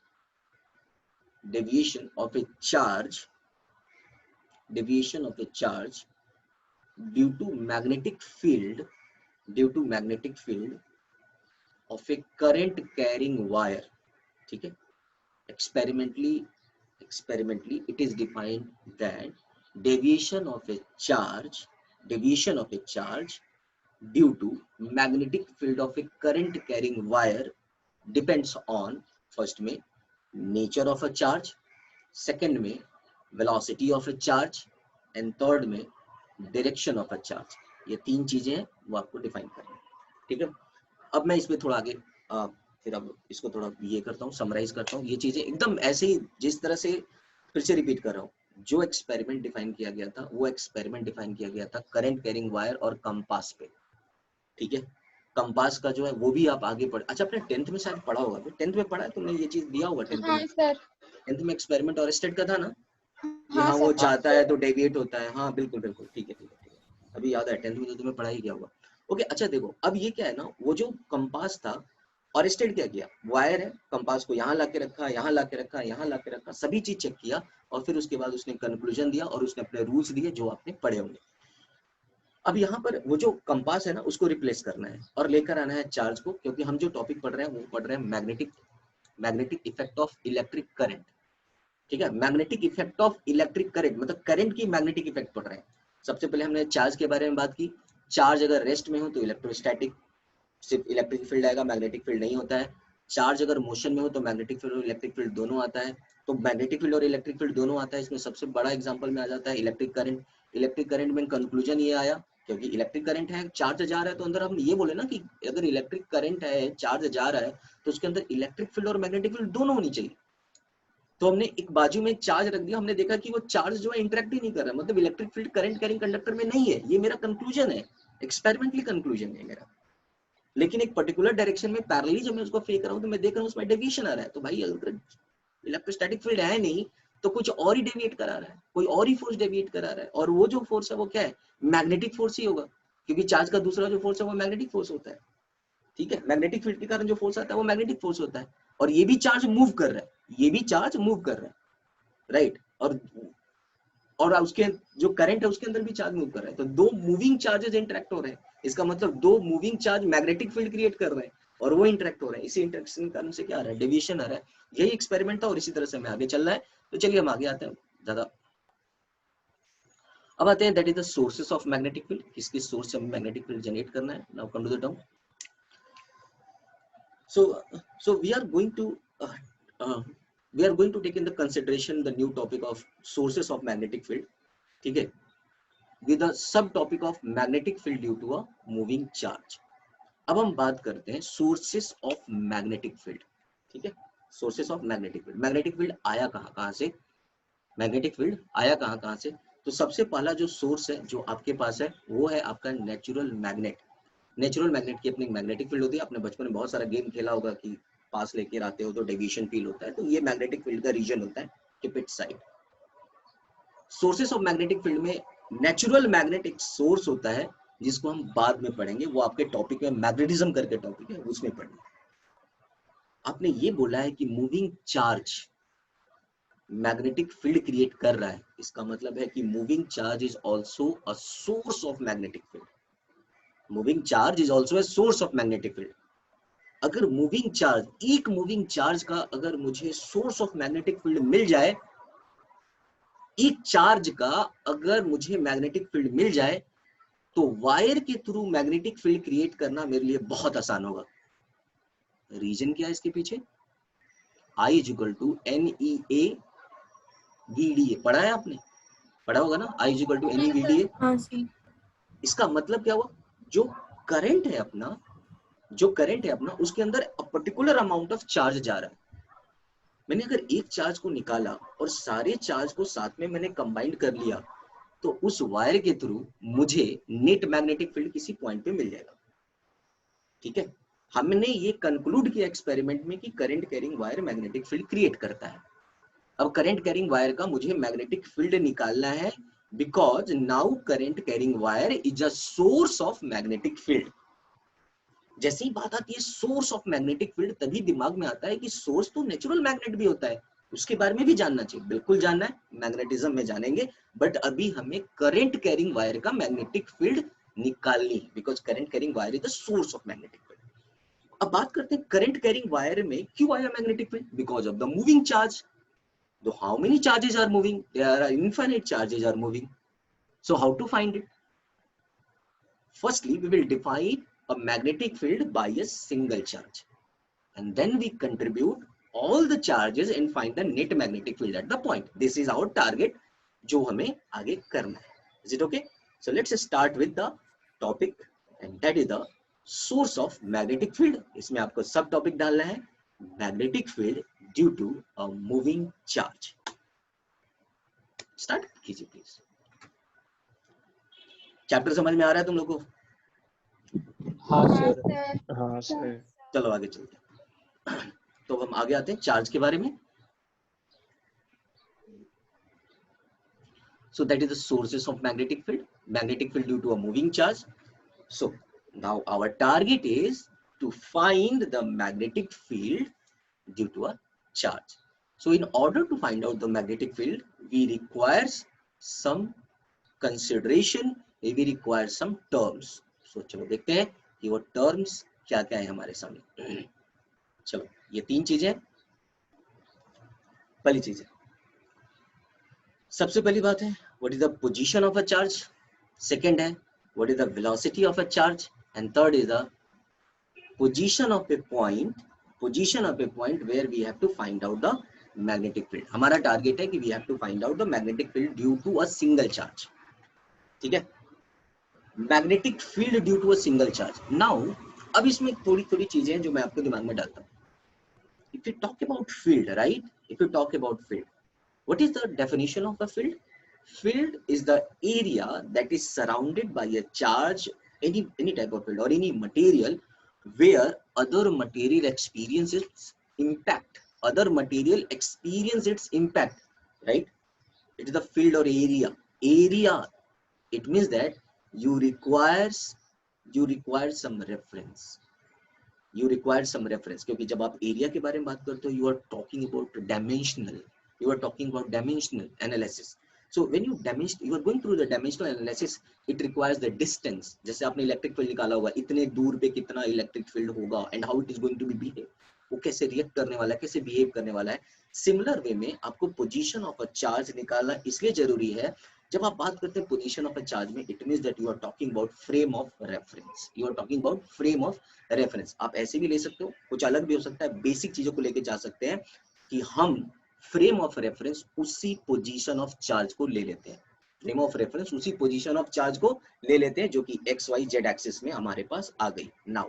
[SPEAKER 1] of a charge deviation of a charge due to magnetic field of a current carrying wire. ठीक है, experimentally it is defined that deviation of a charge due to magnetic field of a current carrying wire depends on, first में nature of a charge, second में velocity of a charge, and third में direction of a charge. ये तीन चीजें हैं वो आपको डिफाइन करना है, ठीक है। अब मैं इसमें थोड़ा आगे फिर अब इसको थोड़ा ये करता हूँ, समराइज करता हूँ। ये चीजें एकदम ऐसे ही जिस तरह से, फिर से रिपीट कर रहा हूँ, जो एक्सपेरिमेंट डिफाइन किया गया था वो एक्सपेरिमेंट डिफाइन किया गया था करंट कैरिंग वायर और कंपास पे, ठीक है। कंपास का जो है वो भी आप आगे पढ़, अच्छा आपने 10th में शायद पढ़ा होगा, 10th में पढ़ा है तुमने, ये चीज दिया होगा 10th में।
[SPEAKER 2] सर
[SPEAKER 1] 10th में एक्सपेरिमेंट और स्टेट का था ना कि
[SPEAKER 2] हाँ
[SPEAKER 1] हाँ वो
[SPEAKER 2] सर।
[SPEAKER 1] चाहता है तो डेविएट होता है, हाँ बिल्कुल बिल्कुल, ठीक है ठीक है ठीक है, अभी याद है 10th में तो तुम्हें पढ़ाई किया होगा। ओके अच्छा देखो, अब ये क्या है ना, वो जो कंपास था और स्टेट क्या किया, वायर है, कंपास को यहाँ ला के रखा, यहाँ ला के रखा, यहाँ ला के रखा, सभी चीज चेक किया और फिर उसके बाद उसने कंक्लूजन दिया और उसने अपने रूल्स दिए जो आपने पढ़े होंगे। अब यहाँ पर वो जो कंपास है ना उसको रिप्लेस करना है और लेकर आना है चार्ज को, क्योंकि हम जो टॉपिक पढ़ रहे हैं वो पढ़ रहे हैं magnetic effect of electric current, ठीक है। Magnetic effect of electric current मतलब करंट की मैग्नेटिक इफेक्ट पढ़ रहे हैं। सबसे पहले हमने चार्ज के बारे में बात की, चार्ज अगर रेस्ट में हो तो इलेक्ट्रोस्टैटिक, सिर्फ इलेक्ट्रिक फील्ड आएगा, मैग्नेटिक फील्ड नहीं होता है। चार्ज अगर मोशन में हो तो मैग्नेटिक फील्ड और इलेक्ट्रिक फील्ड दोनों आता है, तो मैग्नेटिक फील्ड और इलेक्ट्रिक फील्ड दोनों आता है। इसमें सबसे बड़ा एग्जांपल में आ जाता है इलेक्ट्रिक करंट। इलेक्ट्रिक करंट में कंक्लूजन ये आया, क्योंकि इलेक्ट्रिक करंट है, चार्ज जा रहा है, तो अंदर हम ये बोले ना कि अगर इलेक्ट्रिक करंट है, चार्ज जा रहा है, तो उसके अंदर इलेक्ट्रिक फील्ड और मैग्नेटिक फील्ड दोनों होनी चाहिए। तो हमने एक बाजू में चार्ज रख दिया, हमने देखा कि वो चार्ज जो है इंटरेक्ट ही नहीं कर रहा, मतलब electric field current carrying conductor में नहीं है। ये मेरा कंक्लूजन है, एक्सपेरिमेंटली कंक्लूजन है मेरा। लेकिन एक पर्टिकुलर डायरेक्शन में पैरेलली जब मैं उसको फेंक रहा हूँ तो मैं देख रहा हूँ उसमें डेविएशन आ रहा है। तो भाई अगर इलेक्ट्रोस्टैटिक फील्ड है नहीं तो कुछ और ही डेविएट करा रहा है, कोई और ही फोर्स डेविएट करा रहा है, और वो जो फोर्स है वो क्या है, मैग्नेटिक फोर्स ही होगा, क्योंकि चार्ज का दूसरा जो फोर्स है वो मैग्नेटिक फोर्स होता है, ठीक है। मैग्नेटिक फील्ड के कारण जो फोर्स आता है वो मैग्नेटिक फोर्स होता है, और ये भी चार्ज मूव कर रहा है, ये भी चार्ज मूव कर रहा है, राइट। और उसके जो करंट है उसके अंदर भी चार्ज मूव कर रहा है, तो दो मूविंग चार्जेस इंटरेक्ट हो रहे हैं। इसका मतलब दो moving charge magnetic field create कर रहे हैं और वो इंटरेक्ट हो रहे हैं। इसी इंटरेक्शन के कारण से क्या आ रहा है, डेविएशन आ रहा है। यही एक्सपेरिमेंट था और इसी तरह से हमें आगे चल रहा है। तो चलिए हम आगे आते हैं ज्यादा। अब आते हैं that is the sources of magnetic field, किसके सोर्स से हमें मैग्नेटिक फील्ड जनरेट करना है। Now come to the term. So we are going to take in the consideration the new topic of sources of magnetic field, ठीक है, with a subtopic of magnetic field due to a moving charge. अब हम बात करते हैं sources of magnetic field, ठीक है। sources of magnetic field, magnetic field आया कहाँ से, magnetic field आया कहाँ से। तो सबसे पहला जो सोर्स है जो आपके पास है वो है आपका नेचुरल मैग्नेट। नेचुरल मैग्नेट की अपनी मैग्नेटिक फील्ड होती है। आपने बचपन में बहुत सारा गेम खेला होगा कि पास लेके आते हो तो डेविएशन फील होता है, तो ये मैग्नेटिक फील्ड का रीजन होता है, keep it side. Sources of magnetic field में नेचुरल मैग्नेट एक सोर्स होता है जिसको हम बाद में पढ़ेंगे, वो आपके टॉपिक में मैग्नेटिज्म करके टॉपिक है उसमें पढ़ेंगे। आपने ये बोला है कि moving charge magnetic field create कर रहा है, इसका मतलब है कि moving charge is also a source of magnetic field. Moving charge is also a source of magnetic field. अगर मूविंग चार्ज, एक मूविंग चार्ज का अगर मुझे सोर्स ऑफ मैग्नेटिक फील्ड मिल जाए, एक चार्ज का अगर मुझे मैग्नेटिक फील्ड मिल जाए, तो वायर के थ्रू मैग्नेटिक फील्ड क्रिएट करना मेरे लिए बहुत आसान होगा। रीजन क्या है इसके पीछे, I is equal to NEA VDA, पढ़ा है आपने, पढ़ा होगा ना, I is equal to NE VDA।
[SPEAKER 2] हाँ सर।
[SPEAKER 1] इसका मतलब क्या हुआ, जो करंट है अपना उसके अंदर पर्टिकुलर अमाउंट ऑफ चार्ज जा रहा है। मैंने अगर एक चार्ज को निकाला और सारे चार्ज को साथ में मैंने कंबाइंड कर लिया, तो उस वायर के थ्रू मुझे नेट मैग्नेटिक फील्ड किसी पॉइंट पे मिल जाएगा, ठीक है। हमने ये कंक्लूड किया एक्सपेरिमेंट में कि current carrying wire magnetic field create करता है। अब करंट कैरिंग वायर का मुझे मैग्नेटिक फील्ड निकालना है, because now current carrying wire is a source of magnetic field. जैसे ही बात आती है सोर्स ऑफ मैग्नेटिक फील्ड, तभी दिमाग में आता है कि सोर्स तो नेचुरल मैग्नेट भी होता है, उसके बारे में भी जानना चाहिए, बिल्कुल जानना है, मैग्नेटिज्म में जानेंगे, बट अभी हमें करंट कैरिंग वायर का मैग्नेटिक फील्ड निकालनी है, because current carrying wire is the source of magnetic field. अब बात करते हैं करंट कैरिंग वायर में क्यों आया magnetic field, because of the moving charge. तो how many charges are moving, there are infinite charges are moving, so how to find it? Firstly, we will define a magnetic field by a single charge, and then we contribute all the charges and find the net magnetic field at the point. This is our target जो हमें आगे करना है. Is it okay? So let's start with the topic, and that is the source of magnetic field. इसमें आपको सब टॉपिक डालना है, magnetic field due to a moving charge. Start कीजिए please. चैप्टर समझ में आ रहा है तुम लोग को?
[SPEAKER 2] हाँ सर। हाँ सर।
[SPEAKER 1] चलो आगे चलते हैं। तो हम आगे आते हैं चार्ज के बारे में। So that is the sources of magnetic field. Magnetic field due to a moving charge. So now our target is to find the magnetic field due to a charge. So in order to find out the magnetic field, we require some consideration, we require some terms. So चलो देखते हैं कि वो terms क्या क्या है हमारे सामने। चलो ये तीन चीजें, पहली चीज है, सबसे पहली बात है what is the position of a charge, second है what is the velocity of a charge, and third is the position of a point where we have to find out the magnetic field. हमारा टारगेट है कि we have to find out the magnetic field due to a single charge. ठीक है, magnetic field due to a single charge. Now अब इसमें थोड़ी थोड़ी चीजें हैं जो मैं आपके दिमाग में डालता हूँ. If you talk about field, right, if you talk about field, what is the definition of a field? Field is the area that is surrounded by a charge, any type of field or any material where other material experiences impact, right? It is the field or area. It means that you require some reference, क्योंकि जब आप एरिया के बारे में बात करते हो, you are talking about dimensional analysis. So when you are going through the dimensional analysis, it requires the distance. जैसे आपने इलेक्ट्रिक फील्ड निकाला होगा, इतने दूर पे कितना इलेक्ट्रिक फील्ड होगा, and how it is going to be behave, वो कैसे रिएक्ट करने वाला है, कैसे बिहेव करने वाला है. सिमिलर वे में आपको पोजीशन ऑफ अ चार्ज निकालना इसलिए जरूरी है. जब आप बात करते हैं पोजीशन ऑफ अ चार्ज में, it means that you are talking about frame of reference. आप ऐसे भी ले सकते हो, कुछ अलग भी हो सकता है, बेसिक चीजों को लेके जा सकते हैं कि हम फ्रेम ऑफ रेफरेंस उसी पोजीशन ऑफ चार्ज को ले लेते हैं, जो कि एक्स वाई जेड एक्सिस में हमारे पास आ गई. नाउ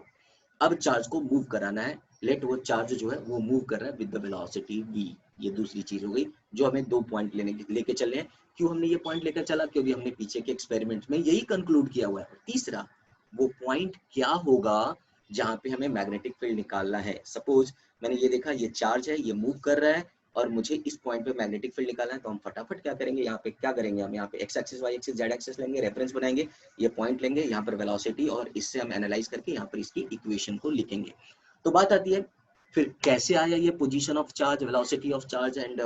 [SPEAKER 1] अब चार्ज को मूव कराना है, लेट वो चार्ज जो है वो मूव कर रहा है विद द वेलोसिटी v. ये दूसरी चीज हो गई जो हमें दो पॉइंट लेके चल रहे हैं. क्यों हमने ये पॉइंट लेकर चला? क्योंकि हमने पीछे के एक्सपेरिमेंट में यही कंक्लूड किया हुआ है. तीसरा, वो पॉइंट क्या होगा जहां पे हमें मैग्नेटिक फील्ड निकालना है. सपोज मैंने ये देखा, ये चार्ज है, ये मूव कर रहा है और मुझे इस पॉइंट पे मैग्नेटिक फील्ड निकालना है. तो हम फटाफट क्या करेंगे, यहाँ पे क्या करेंगे, हम यहाँ पे X axis, Y axis, Z axis लेंगे, रेफरेंस बनाएंगे, ये पॉइंट लेंगे, यहाँ पर वेलोसिटी, और इससे हम एनालाइज करके यहाँ पर इसकी इक्वेशन को लिखेंगे. तो बात आती है फिर कैसे आया ये position of charge, velocity of charge and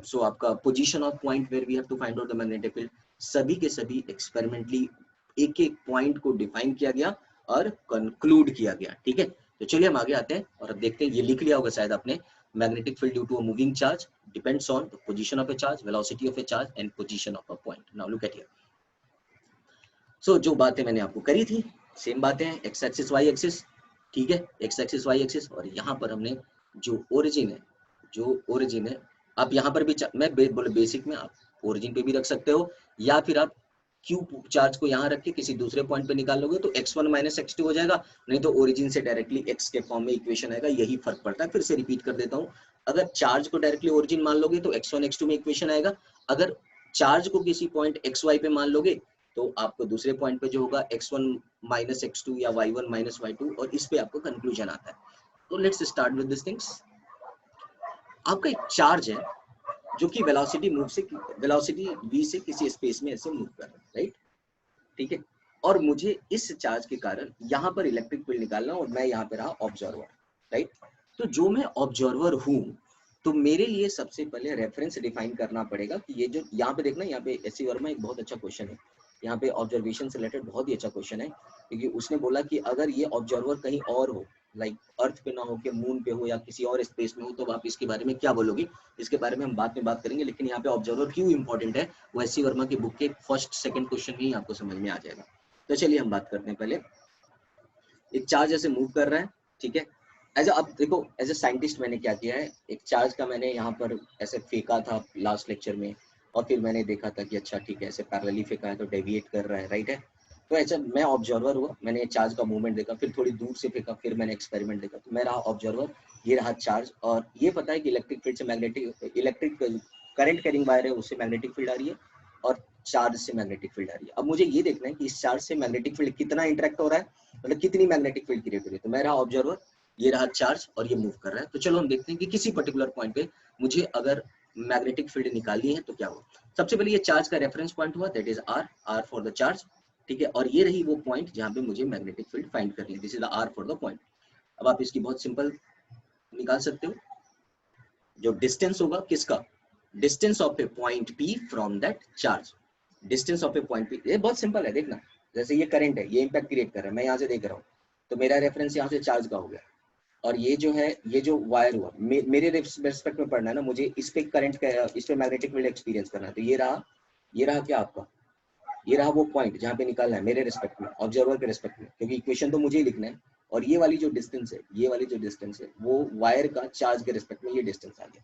[SPEAKER 1] so आपका position of point where we have to find out the magnetic field. सभी के सभी एक्सपेरिमेंटली एक एक पॉइंट को डिफाइन किया गया और कंक्लूड किया गया. ठीक है, तो चलिए हम आगे आते हैं और अब देखते हैं. ये लिख लिया होगा शायद आपने, magnetic field due to a moving charge depends on the position of a charge, velocity of a charge and position of a point. Now look at here. So जो बातें मैंने आपको करी थी सेम बातें हैं, x एक्सिस y एक्सिस. ठीक है, x एक्सिस y एक्सिस, और यहाँ पर हमने जो ओरिजिन है, आप यहाँ पर भी मैं बोले बेसिक में आप ओरिजिन पे भी रख सकते हो, या फिर आप क्यू चार्ज को यहाँ रख के किसी दूसरे पॉइंट पे निकाल लोगे तो x1 माइनस x2 हो जाएगा, नहीं तो ओरिजिन से डायरेक्टली x के फॉर्म में इक्वेशन आएगा. यही फर्क पड़ता है. फिर से रिपीट कर देता हूँ, अगर चार्ज को डायरेक्टली ओरिजिन मान लोगे तो x1 x2 में इक्वेशन आएगा. अगर चार्ज को किसी पॉइंट xy पे मान लोगे तो आपको दूसरे पॉइंट पे जो होगा x1 माइनस x2 या y1 माइनस y2, और इस पे आपको कंक्लूजन आता है. तो let's start with this things. आपका एक चार्ज है जो कि वेलोसिटी v से किसी स्पेस में ऐसे मूव कर रहा है, राइट. ठीक है, और मुझे इस चार्ज के कारण यहाँ पर इलेक्ट्रिक फील्ड निकालना, और मैं यहाँ पे रहा ऑब्जर्वर, राइट. तो जो मैं ऑब्जर्वर हूँ तो मेरे लिए सबसे पहले रेफरेंस डिफाइन करना पड़ेगा कि ये जो यहाँ पे देखना, यहाँ पे एस.सी. वर्मा एक बहुत अच्छा क्वेश्चन है, यहाँ पे ऑब्जर्वेशन से रिलेटेड बहुत ही अच्छा क्वेश्चन है, क्योंकि उसने बोला कि अगर ये ऑब्जर्वर कहीं और हो, लाइक अर्थ पे ना हो के मून पे हो या किसी और स्पेस में हो, तो आप इसके बारे में क्या बोलोगे? इसके बारे में हम बाद में बात करेंगे, लेकिन यहाँ पे ऑब्जर्वर क्यों इंपॉर्टेंट है वो एस.सी. वर्मा की बुक के फर्स्ट सेकंड क्वेश्चन में ही आपको समझ में आ जाएगा। तो चलिए हम बात करते हैं। पहले एक चार्ज ऐसे मूव कर रहा है, ठीक है, अब देखो एज ए साइंटिस्ट मैंने क्या किया है, एक चार्ज का मैंने यहाँ पर ऐसे फेंका था लास्ट लेक्चर में, और फिर मैंने देखा था कि अच्छा ठीक है ऐसे पैरेलली फेंका है तो डेविएट कर रहा है, राइट है। तो ऐसा मैं ऑब्जर्वर हुआ, मैंने चार्ज का मूवमेंट देखा, फिर थोड़ी दूर से फेंका, फिर मैंने एक्सपेरिमेंट देखा, तो मैं रहा ऑब्जर्वर, ये रहा चार्ज, और ये पता है कि इलेक्ट्रिक फील्ड से इलेक्ट्रिक करंट कैरिंग वायर है उससे मैग्नेटिक फील्ड आ रही है, और चार्ज से मैग्नेटिक फील्ड आ रही है। अब मुझे ये देखना है कि इस चार्ज से मैग्नेटिक फील्ड कितना इंटरेक्ट हो रहा है, मतलब कितनी मैग्नेटिक फील्ड क्रिएट हो रही है। तो मैं रहा ऑब्जर्वर, ये रहा चार्ज, और ये मूव कर रहा है। तो चलो हम देखते हैं कि किसी पर्टिकुलर पॉइंट पे मुझे अगर मैग्नेटिक फील्ड निकालनी है तो क्या हो। सबसे पहले ये चार्ज का रेफरेंस पॉइंट हुआ, that is R for the charge, ठीक है, और ये रही वो पॉइंट जहाँ पे मुझे मैग्नेटिक फील्ड फाइंड करनी है, this is the R for the point. अब आप इसकी बहुत सिंपल निकाल सकते हो, जो डिस्टेंस होगा किसका, distance of A point P from that charge, distance of A point P, ये बहुत सिंपल है। देखना जैसे ये करंट है, ये इम्पैक्ट क्रिएट कर रहा है, मैं यहाँ से देख रहा हूँ, तो मेरा रेफरेंस यहाँ से चार्ज का हो गया, और ये जो है ये जो वायर हुआ मेरे रेस्पेक्ट में पढ़ना है ना, मुझे इस पे करंट का, इस पे मैग्नेटिक फील्ड एक्सपीरियंस करना है। तो ये रहा क्या आपका, ये रहा वो पॉइंट जहाँ पे निकालना है मेरे रिस्पेक्ट में, ऑब्जर्वर के रिस्पेक्ट में, क्योंकि इक्वेशन तो मुझे ही लिखना है। और ये वाली जो डिस्टेंस है, ये वाली जो डिस्टेंस है वो वायर का चार्ज के रिस्पेक्ट में ये डिस्टेंस आ गया।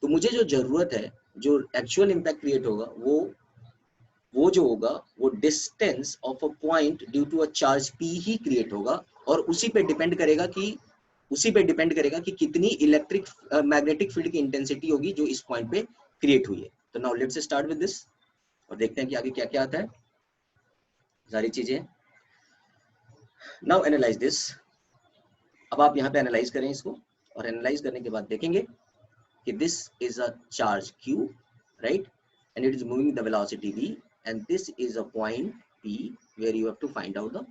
[SPEAKER 1] तो मुझे जो जरूरत है, जो एक्चुअल इम्पैक्ट क्रिएट होगा वो जो होगा वो distance of a point due to a charge P ही क्रिएट होगा, और उसी पे डिपेंड करेगा कि कितनी इलेक्ट्रिक मैग्नेटिक फील्ड की इंटेंसिटी होगी जो इस पॉइंट पे क्रिएट हुई है। तो now let's start with this, और देखते हैं कि आगे क्या क्या आता है सारी चीजें। नाउ एनालाइज दिस, अब आप यहाँ पे एनालाइज करें इसको, और एनालाइज करने के बाद देखेंगे कि this is a charge Q, right, and it is moving the velocity V, and this is a point P where you have to find out the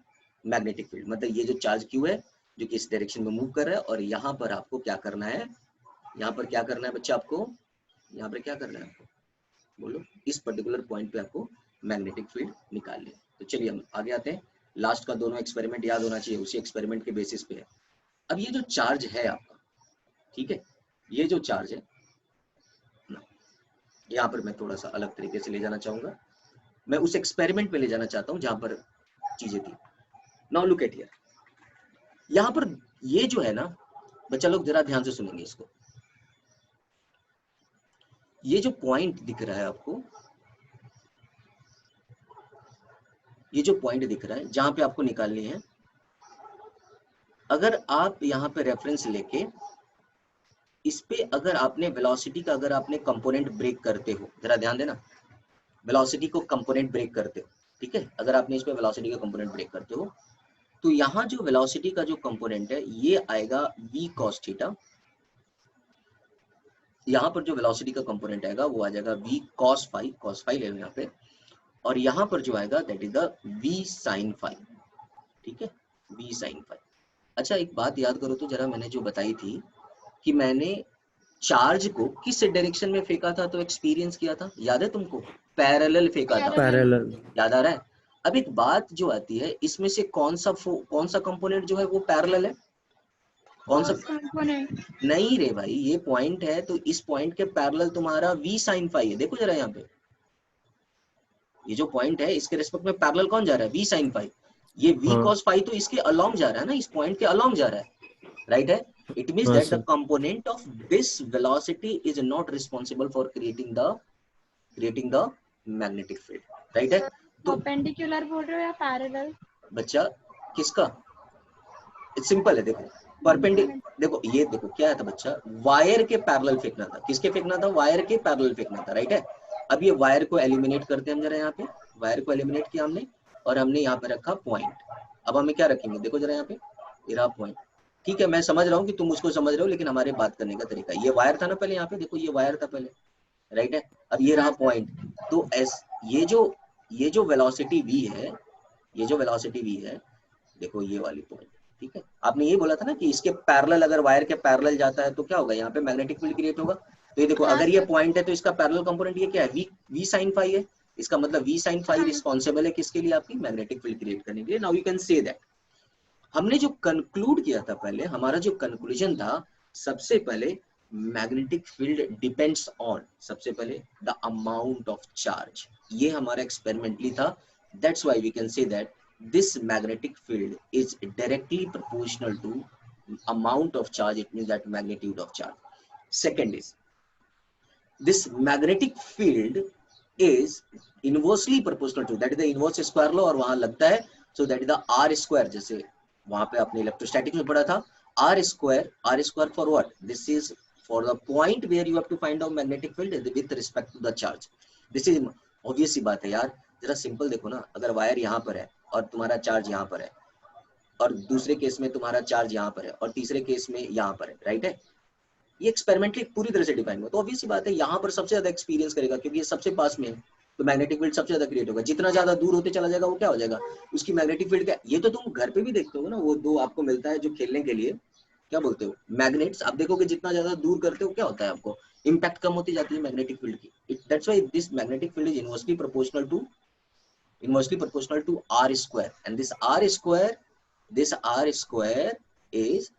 [SPEAKER 1] magnetic field. मतलब ये जो चार्ज Q है जो कि इस डायरेक्शन में मूव कर रहा है, और यहाँ पर आपको क्या करना है, यहाँ पर क्या करना है बच्चा, आपको यहाँ पर क्या करना है, आपको बोलो, इस पर्टिकुलर पॉइंट पे आपको मैग्नेटिक फील्ड निकालनी है। तो चलिए हम आगे आते हैं, लास्ट का दोनों एक्सपेरिमेंट याद होना चाहिए, उसी एक्सपेरिमेंट के बेसिस पे है। अब ये जो चार्ज है आपका, ठीक है, ये जो चार्ज है, यहाँ पर मैं थोड़ा सा अलग तरीके से ले जाना चाहूंगा, मैं उस एक्सपेरिमेंट पे ले जाना चाहता हूँ जहां पर चीजें थी। नाउ लुक एट हियर, यहाँ पर ये जो है ना बच्चा लोग जरा ध्यान से सुनेंगे इसको, ये जो पॉइंट दिख रहा है आपको, ये जो पॉइंट दिख रहा है जहां पे आपको निकालनी है, अगर आप यहाँ पे रेफरेंस लेके इस पे अगर आपने वेलोसिटी का अगर आपने कंपोनेंट ब्रेक करते हो, जरा ध्यान देना, वेलोसिटी को कंपोनेंट ब्रेक करते हो, ठीक है, अगर आपने इस पे वेलोसिटी का कंपोनेंट ब्रेक करते हो, तो यहाँ जो वेलोसिटी का जो कंपोनेंट है ये आएगा v cos थीटा, यहाँ पर जो वेलोसिटी का कंपोनेंट आएगा वो आ जाएगा v cos फाई ले लो यहाँ पे, और यहाँ पर जो आएगा that is the v sin phi, ठीक है, v sin फाई। अच्छा एक बात याद करो तो जरा, मैंने जो बताई थी कि मैंने चार्ज को किस डायरेक्शन में फेंका था तो एक्सपीरियंस किया था, याद है तुमको, पैरेलल फेंका था,
[SPEAKER 2] पैरेलल।
[SPEAKER 1] याद आ रहा है। अब एक बात जो आती है, इसमें से कौन सा कंपोनेंट जो है वो पैरेलल है, कौन सा
[SPEAKER 3] कंपोनेंट,
[SPEAKER 1] नहीं रे भाई, ये पॉइंट है तो इस पॉइंट के पैरेलल तुम्हारा v sin फाई है। देखो जरा यहाँ पे, ये जो पॉइंट है इसके रिस्पेक्ट में पैरेलल कौन जा रहा है, v sin फाई, ये v
[SPEAKER 2] हाँ
[SPEAKER 1] cos फाई तो इसके अलोंग जा रहा है ना, इस पॉइंट के अलोंग जा रहा है, राइट है। इट मींस
[SPEAKER 2] हाँ
[SPEAKER 1] that the
[SPEAKER 2] sir.
[SPEAKER 1] Component of this velocity is not responsible for creating the magnetic field, right है। तो
[SPEAKER 3] परपेंडिकुलर बोल रहे हो या पैरेलल?
[SPEAKER 1] बच्चा किसका, सिंपल है, देखो देखो ये देखो क्या था बच्चा, वायर के पैरेलल फेंकना था, किसके फेंकना था, वायर के पैरेलल फेंकना था, राइट है। अब ये वायर को एलिमिनेट करते हैं हम जरा, यहाँ पे वायर को एलिमिनेट किया हमने, और हमने यहाँ पे रखा पॉइंट। अब हमें क्या रखेंगे, देखो जरा यहाँ पे, ये रहा पॉइंट, ठीक है, मैं समझ रहा हूँ कि तुम उसको समझ रहे हो, लेकिन हमारे बात करने का तरीका, ये वायर था ना पहले, यहाँ पे देखो ये वायर था पहले, राइट है। अब ये रहा
[SPEAKER 3] हाँ सर।
[SPEAKER 1] पॉइंट, तो ये जो वेलोसिटी v है, ये जो वेलोसिटी v है, देखो ये वाली पॉइंट, ठीक है, आपने ये बोला था ना कि इसके पैरेलल अगर वायर के पैरेलल जाता है तो क्या होगा, यहाँ पे मैग्नेटिक फील्ड क्रिएट होगा। तो ये देखो,
[SPEAKER 3] हाँ
[SPEAKER 1] अगर ये
[SPEAKER 3] सर।
[SPEAKER 1] पॉइंट है तो इसका पैरेलल कंपोनेंट ये क्या है, वी साइन फाई है। इसका मतलब वी साइन फाई
[SPEAKER 3] हाँ
[SPEAKER 1] रिस्पॉन्सिबल है किसके लिए, आपकी मैग्नेटिक फील्ड क्रिएट करने के लिए। Now you can say that हमने जो कंक्लूड किया था पहले, हमारा जो कंक्लूजन था, सबसे पहले मैग्नेटिक फील्ड डिपेंड्स ऑन, सबसे पहले द अमाउंट ऑफ चार्ज, ये हमारा एक्सपेरिमेंटली था। That's why we can say that this magnetic field is directly proportional to amount of charge, it means that magnitude of charge. Second is this magnetic field is inversely proportional to, that is the inverse square law, और वहां लगता है, so that is the r square, जैसे वहां पे आपने इलेक्ट्रोस्टैटिक में पढ़ा था, r square for what, this is for the point where you have to find out magnetic field with respect to the charge. this is obvious सी बात है यार, जरा सिंपल देखो ना, अगर वायर यहाँ पर है और तुम्हारा चार्ज यहाँ पर है, और दूसरे केस में तुम्हारा चार्ज यहाँ पर है, और तीसरे केस में यहाँ पर है, राइट है, ये एक्सपेरिमेंटली पूरी तरह से डिफाइन हुआ। तो ऑब्वियस सी बात है, यहाँ पर सबसे ज्यादा एक्सपीरियंस करेगा क्योंकि ये सबसे पास में है, तो मैग्नेटिक फील्ड सबसे ज्यादा क्रिएट होगा। जितना ज्यादा दूर होते चला जाएगा वो क्या हो जाएगा, उसकी मैग्नेटिक फील्ड क्या, ये तो तुम घर पे भी देखते हो ना, वो दो आपको मिलता है जो खेलने के लिए, क्या बोलते हो, मैग्नेट्स, आप देखोगे जितना ज्यादा दूर करते हो क्या होता है, आपको इम्पैक्ट कम होती जाती है मैग्नेटिक फील्ड की। That's why this magnetic field is inversely proportional to r square, and this r square is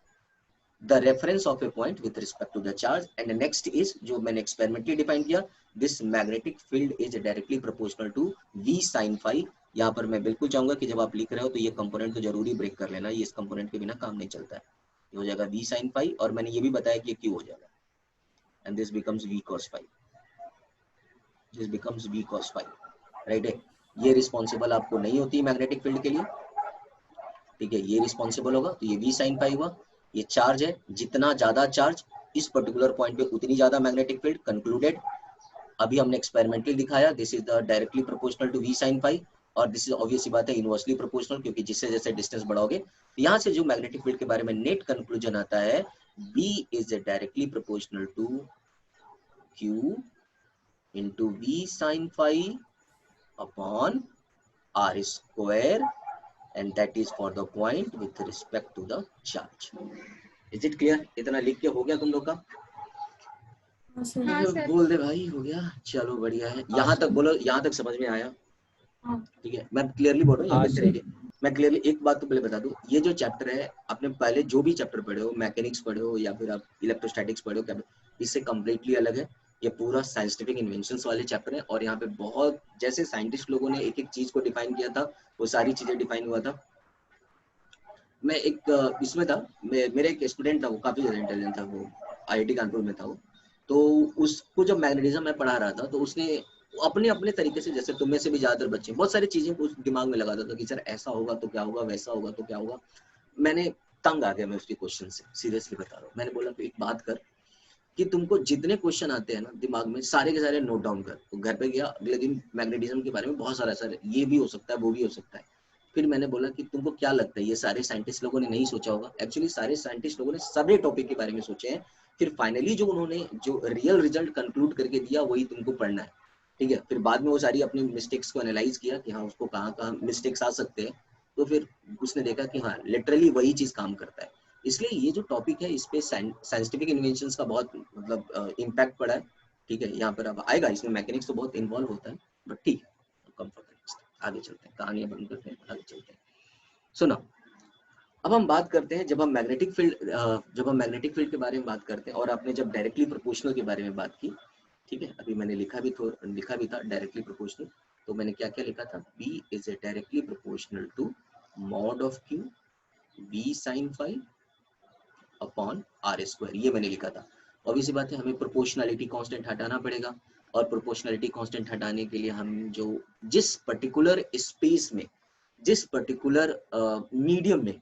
[SPEAKER 1] the reference of a point with respect to the charge. And the next is जो मैंने experimentally define किया, this magnetic field is directly proportional to v sin phi। यहाँ पर मैं बिल्कुल चाहूंगा कि जब आप लिख रहे हो तो ये कंपोनेंट तो जरूरी ब्रेक कर लेना, ये इस कंपोनेंट के बिना काम नहीं चलता है। ये हो जाएगा v sin phi, और मैंने ये भी बताया कि ये q हो जाएगा, and this becomes v cos phi, right है। ये रिस्पॉन्सिबल आपको नहीं होती मैग्नेटिक फील्ड के लिए, ठीक है, ये रिस्पॉन्सिबल होगा, तो ये v sin phi हुआ। ये चार्ज है, जितना ज्यादा चार्ज इस पर्टिकुलर पॉइंट पे उतनी ज्यादा मैग्नेटिक फील्ड, कंक्लूडेड। अभी हमने एक्सपेरिमेंटली दिखाया, this is the directly proportional to v sin phi, और दिस इज ऑब्वियस सी बात है इनवर्सली प्रोपोर्शनल, क्योंकि जिससे जैसे डिस्टेंस बढ़ाओगे, यहाँ से जो मैग्नेटिक फील्ड के बारे में नेट कंक्लूजन आता है, b is directly proportional to q into v sin phi upon r square, and that is for the point with respect to the charge. Is it clear? इतना लिख के हो गया तुम लोग का?
[SPEAKER 3] हाँ सर।
[SPEAKER 1] बोल दे भाई, हो गया, चलो बढ़िया है। यहाँ तक बोलो, यहाँ तक समझ में आया? ठीक है, मैं क्लियरली बोल रहा हूँ, मैं क्लियरली एक बात तो पहले बता दूं, ये जो चैप्टर है, आपने पहले जो भी चैप्टर पढ़े हो, मैकेनिक्स पढ़े हो या फिर आप इलेक्ट्रोस्टैटिक्स पढ़े हो, इससे कम्प्लीटली अलग है। ये पूरा साइंटिफिक इन्वेंशंस वाले चैप्टर है, और यहाँ पे बहुत, जैसे साइंटिस्ट लोगों ने एक एक चीज को डिफाइन किया था, वो सारी चीजें डिफाइन हुआ था। मैं एक इसमें था, मेरा एक स्टूडेंट था, वो काफी ज्यादा इंटेलिजेंट था, वो IIT कानपुर में था वो, तो उसको जब मैग्नेटिज्म मैं पढ़ा रहा था, तो उसने अपने अपने तरीके से, जैसे तुम में से भी ज्यादातर बच्चे, बहुत सारी चीजें उस दिमाग में लगाता था कि सर ऐसा होगा तो क्या होगा, वैसा होगा तो क्या होगा। मैंने तंग आ गया मैं उसके क्वेश्चन से, सीरियसली बता रहा हूँ। मैंने बोला कि एक बात कर, कि तुमको जितने क्वेश्चन आते हैं ना दिमाग में, सारे के सारे नोट डाउन कर। तो घर पे गया, अगले दिन मैग्नेटिज्म के बारे में बहुत सारा, सर ये भी हो सकता है, वो भी हो सकता है। फिर मैंने बोला कि तुमको क्या लगता है, ये सारे साइंटिस्ट लोगों ने नहीं सोचा होगा? एक्चुअली सारे साइंटिस्ट लोगों ने सारे टॉपिक के बारे में सोचे हैं, फिर फाइनली जो उन्होंने जो रियल रिजल्ट कंक्लूड करके दिया, वही तुमको पढ़ना है, ठीक है। फिर बाद में वो सारी अपनी मिस्टेक्स को एनालाइज किया कि हाँ उसको कहाँ कहाँ मिस्टेक्स आ सकते हैं, तो फिर उसने देखा कि हाँ लिटरली वही चीज काम करता है। इसलिए ये जो टॉपिक है, इस पे साइंटिफिक इन्वेंशंस का बहुत मतलब इम्पैक्ट पड़ा है, ठीक है। यहाँ पर अब आएगा, इसमें मैकेनिक्स तो बहुत इन्वॉल्व होता है, बट ठीक है, आगे चलते हैं, कहानियां बंद करते हैं, आगे चलते हैं। सुनो, अब हम बात करते हैं, जब हम मैग्नेटिक फील्ड के बारे में बात करते हैं, और आपने जब डायरेक्टली प्रोपोर्शनल के बारे में बात की, ठीक है, अभी मैंने लिखा भी था डायरेक्टली प्रोपोर्शनल। तो मैंने क्या क्या लिखा था, B is directly proportional to mod of Q V sin phi upon R square, ये मैंने लिखा था। ऑब्वियस बात है, हमें प्रोपोर्शनलिटी कांस्टेंट हटाना पड़ेगा, और प्रोपोर्शनलिटी कांस्टेंट हटाने के लिए हम जो जिस पर्टिकुलर स्पेस में, जिस पर्टिकुलर मीडियम में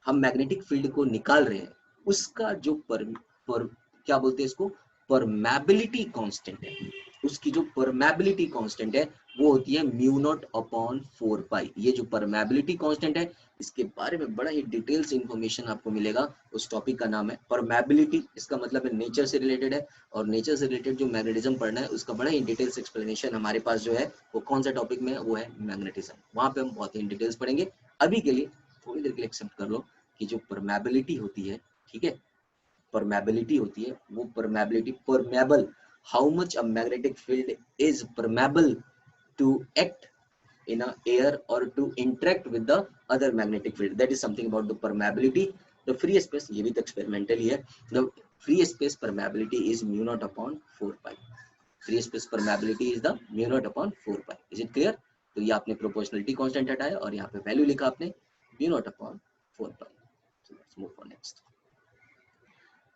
[SPEAKER 1] हम मैग्नेटिक फील्ड को निकाल रहे हैं, उसका जो क्या बोलते हैं इसको, परमेबिलिटी कांस्टेंट है, उसकी जो परमेबिलिटी कांस्टेंट है वो होती है म्यू नॉट अपॉन 4 पाई। ये जो परमेबिलिटी कांस्टेंट है, इसके बारे में बड़ा ही डिटेल्स इंफॉर्मेशन आपको मिलेगा। उस टॉपिक का नाम है परमेबिलिटी, इसका मतलब है नेचर से रिलेटेड है, और नेचर से रिलेटेड जो मैग्नेटिज्म पढ़ना है, उसका बड़ा ही डिटेल्स एक्सप्लेनेशन हमारे पास जो है, वो कौन सा टॉपिक में है, वो है मैग्नेटिज्म। वहां पे हम बहुत ही डिटेल्स पढ़ेंगे। अभी के लिए थोड़ी देर के लिए एक्सेप्ट कर लो कि जो परमेबिलिटी होती है, ठीक है, परमेबिलिटी होती है, वो permeability, permeable, how much a magnetic field is permeable to act in a air or to interact with the other magnetic field, that is something about the permeability. The free space, ये भी तो experimental ही है, the free space permeability is mu naught upon 4 pi. Free space permeability is the mu naught upon 4 pi. Is it clear? तो ये आपने proportionality constant हटाया और यहाँ पे वैल्यू लिखा आपने mu naught upon 4 pi. So let's move on next.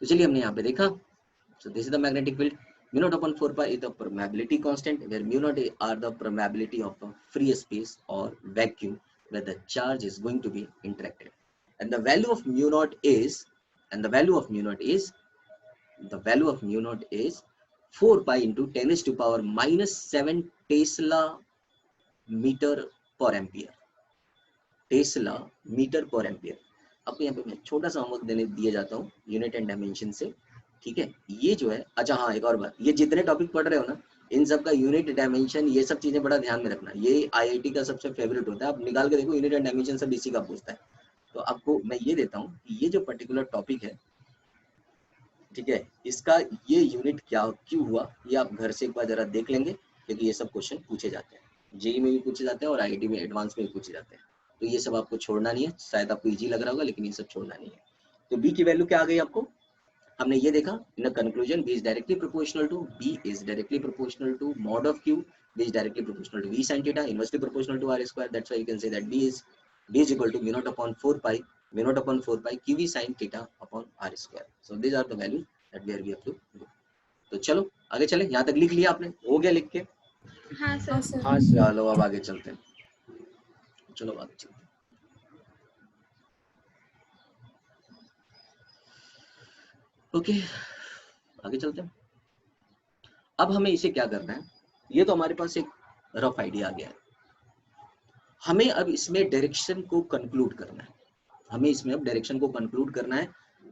[SPEAKER 1] तो चलिए हमने यहाँ पे देखा, so this is the magnetic field. Mu naught upon 4 pi is the permeability constant, where mu naught are the permeability of a free space or vacuum where the charge is going to be interacted. And the value of mu naught is, the value of mu naught is 4 pi into 10 raised to power minus 7 Tesla meter per ampere. Tesla meter per ampere. आपको यहाँ पे मैं छोटा सा होमवर्क दिया जाता हूँ यूनिट एंड डायमेंशन से, ठीक है। ये जो है, अच्छा हाँ, एक और बात, ये जितने टॉपिक पढ़ रहे हो ना, इन सब का यूनिट डायमेंशन, ये सब चीजें बड़ा ध्यान में रखना। ये आईआईटी का सबसे फेवरेट होता है, आप निकाल के देखो, यूनिट एंड डायमेंशन सब इसी का पूछता है। तो आपको मैं ये देता हूँ कि ये जो पर्टिकुलर टॉपिक है, ठीक है, इसका ये यूनिट क्या क्यों हुआ, ये आप घर से एक बार जरा देख लेंगे, क्योंकि ये सब क्वेश्चन पूछे जाते हैं, जेईई में भी पूछे जाते हैं और आईआईटी में एडवांस में भी पूछे जाते हैं। तो ये सब आपको छोड़ना नहीं है, शायद आपको इजी लग रहा होगा, लेकिन ये सब छोड़ना नहीं है। तो बी की वैल्यू क्या आ गई आपको, हमने ये देखा, in a conclusion b is directly proportional to mod of q, b is directly proportional to v sin theta, inversely proportional to r square. That's why you can say that b is equal to mu naught upon 4 pi qv sin theta upon r square. So these are the values that we have to do. तो चलो आगे चले, यहाँ तक लिख लिया आपने, हो गया लिख के?
[SPEAKER 3] हाँ सर।
[SPEAKER 2] हाँ सर।
[SPEAKER 1] चलो अब आगे चलते हैं, चलो आगे चलते हैं। ओके, आगे चलते हैं। अब हमें इसे क्या करना है, ये तो हमारे पास एक रफ आइडिया आ गया है, हमें अब इसमें डायरेक्शन को कंक्लूड करना है, हमें इसमें अब डायरेक्शन को कंक्लूड करना है।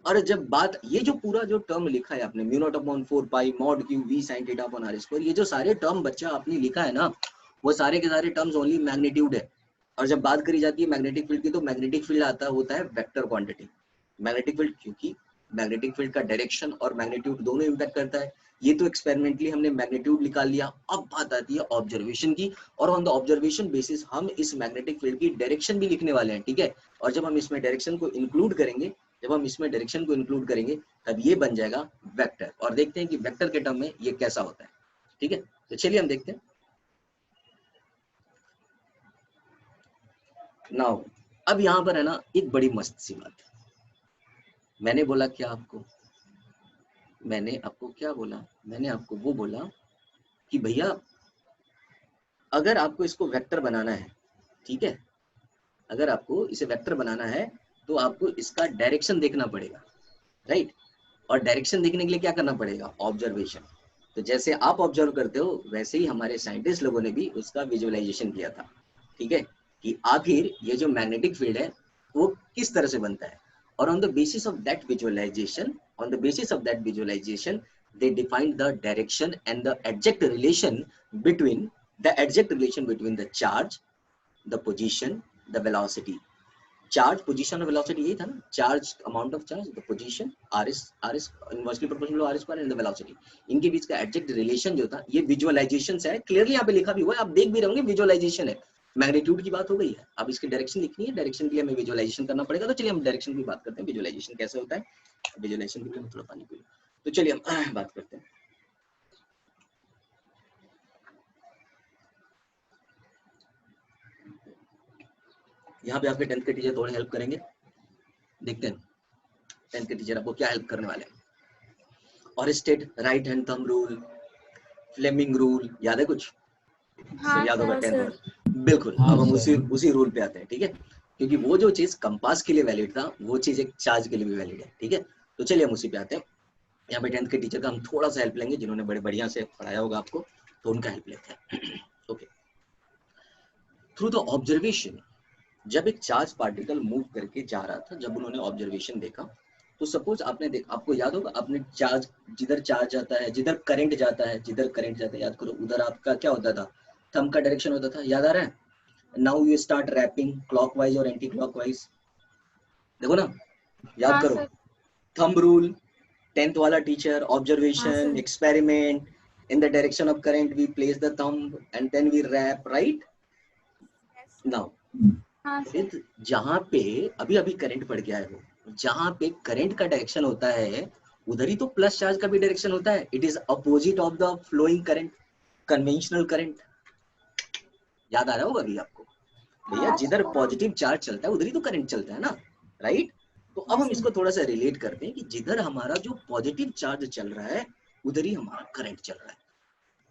[SPEAKER 1] और जब बात, ये जो पूरा जो टर्म लिखा है आपने, mu naught upon 4 pi mod q v sine theta upon r square, ये जो सारे टर्म बच्चा आपने लिखा है ना, वो सारे के सारे टर्म्स ओनली मैग्नीट्यूड है। और जब बात करी जाती है मैग्नेटिक फील्ड की, तो मैग्नेटिक फील्ड आता होता है वेक्टर क्वांटिटी। मैग्नेटिक फील्ड, क्योंकि मैग्नेटिक फील्ड का डायरेक्शन और मैग्नीट्यूड दोनों इंपैक्ट करता है। ये तो एक्सपेरिमेंटली हमने मैग्नीट्यूड निकाल लिया, अब बात आती है ऑब्जर्वेशन की, और ऑन द ऑब्जर्वेशन बेसिस हम इस मैग्नेटिक फील्ड की डायरेक्शन भी लिखने वाले हैं, ठीक है। और जब हम इसमें डायरेक्शन को इंक्लूड करेंगे, तब ये बन जाएगा वेक्टर, और देखते हैं कि वेक्टर के टर्म में ये कैसा होता है, ठीक है। तो चलिए हम देखते हैं। नाउ अब यहाँ पर है ना एक बड़ी मस्त सी बात, मैंने बोला क्या आपको, मैंने आपको क्या बोला, मैंने आपको वो बोला कि भैया अगर आपको इसको वेक्टर बनाना है, ठीक है, अगर आपको इसे वेक्टर बनाना है तो आपको इसका डायरेक्शन देखना पड़ेगा, राइट। और डायरेक्शन देखने के लिए क्या करना पड़ेगा, ऑब्जर्वेशन। तो जैसे आप ऑब्जर्व करते हो, वैसे ही हमारे साइंटिस्ट लोगों ने भी उसका विजुअलाइजेशन किया था, ठीक है, कि आखिर ये जो मैग्नेटिक फील्ड है वो किस तरह से बनता है। और on the basis of that visualization, they defined the direction and the exact relation between the charge, the position, the velocity. Charge, position और velocity यही था ना, charge, amount of charge, the position, r is inversely proportional to r square and the velocity. इनके बीच का exact relation जो था, ये visualization से है, clearly यहाँ पे लिखा भी हुआ है, आप देख भी रहोगे visualization है। मैग्नीट्यूड की बात हो गई है, अब इसकी डायरेक्शन लिखनी है, डायरेक्शन के लिए हमें विजुअलाइजेशन करना पड़ेगा। तो चलिए हम डायरेक्शन की बात करते हैं, विजुअलाइजेशन कैसे होता है, विजुअलाइजेशन के लिए मतलब पानी पी लो। तो चलिए हम बात करते हैं। यहाँ पे आपके 10th के टीचर थोड़ी हेल्प करेंगे, देखते हैं 10th के टीचर आपको क्या हेल्प करने वाले हैं। और state right hand thumb rule, Fleming rule, याद है कुछ?
[SPEAKER 3] हाँ
[SPEAKER 1] याद होगा 10th में, बिल्कुल।
[SPEAKER 2] हाँ
[SPEAKER 1] अब हम
[SPEAKER 2] सर।
[SPEAKER 1] उसी रूल पे आते हैं, ठीक है, क्योंकि वो जो चीज कंपास के लिए वैलिड था, वो चीज एक चार्ज के लिए भी वैलिड है, ठीक है। तो चलिए हम उसी पे आते हैं। यहाँ पे 10th के टीचर का हम थोड़ा सा हेल्प लेंगे, जिन्होंने बड़े बढ़िया से पढ़ाया होगा आपको, तो उनका हेल्प लेते हैं। ओके, थ्रू द ऑब्जर्वेशन, जब एक चार्ज पार्टिकल मूव करके जा रहा था, जब उन्होंने ऑब्जर्वेशन देखा, तो सपोज आपको याद होगा, आपने चार्ज, जिधर चार्ज जाता है, जिधर करंट जाता है, याद करो, उधर आपका क्या होता था, थंब का डायरेक्शन होता था, याद आ रहा है? Now you start wrapping clockwise और एंटी क्लॉकवाइज, देखो ना, याद
[SPEAKER 3] हाँ
[SPEAKER 1] करो,
[SPEAKER 3] सर।
[SPEAKER 1] थंब रूल, 10th वाला टीचर,
[SPEAKER 3] हाँ
[SPEAKER 1] observation,
[SPEAKER 3] sir.
[SPEAKER 1] Experiment, in the direction of current we place the thumb and then we wrap, right? Now
[SPEAKER 3] हाँ सर।
[SPEAKER 1] with जहाँ पे अभी अभी करंट पड़ गया है, वो जहाँ पे करंट का डायरेक्शन होता है उधर ही तो प्लस चार्ज का भी डायरेक्शन होता है. It is opposite of the flowing current, conventional current. याद आ रहा होगा अभी आपको भैया,
[SPEAKER 3] हाँ
[SPEAKER 1] जिधर
[SPEAKER 3] सर।
[SPEAKER 1] पॉजिटिव चार्ज चलता है उधर ही तो करंट चलता है ना, राइट? तो अब हम इसको थोड़ा सा रिलेट करते हैं कि जिधर हमारा जो पॉजिटिव चार्ज चल रहा है उधर ही हमारा करंट चल रहा है.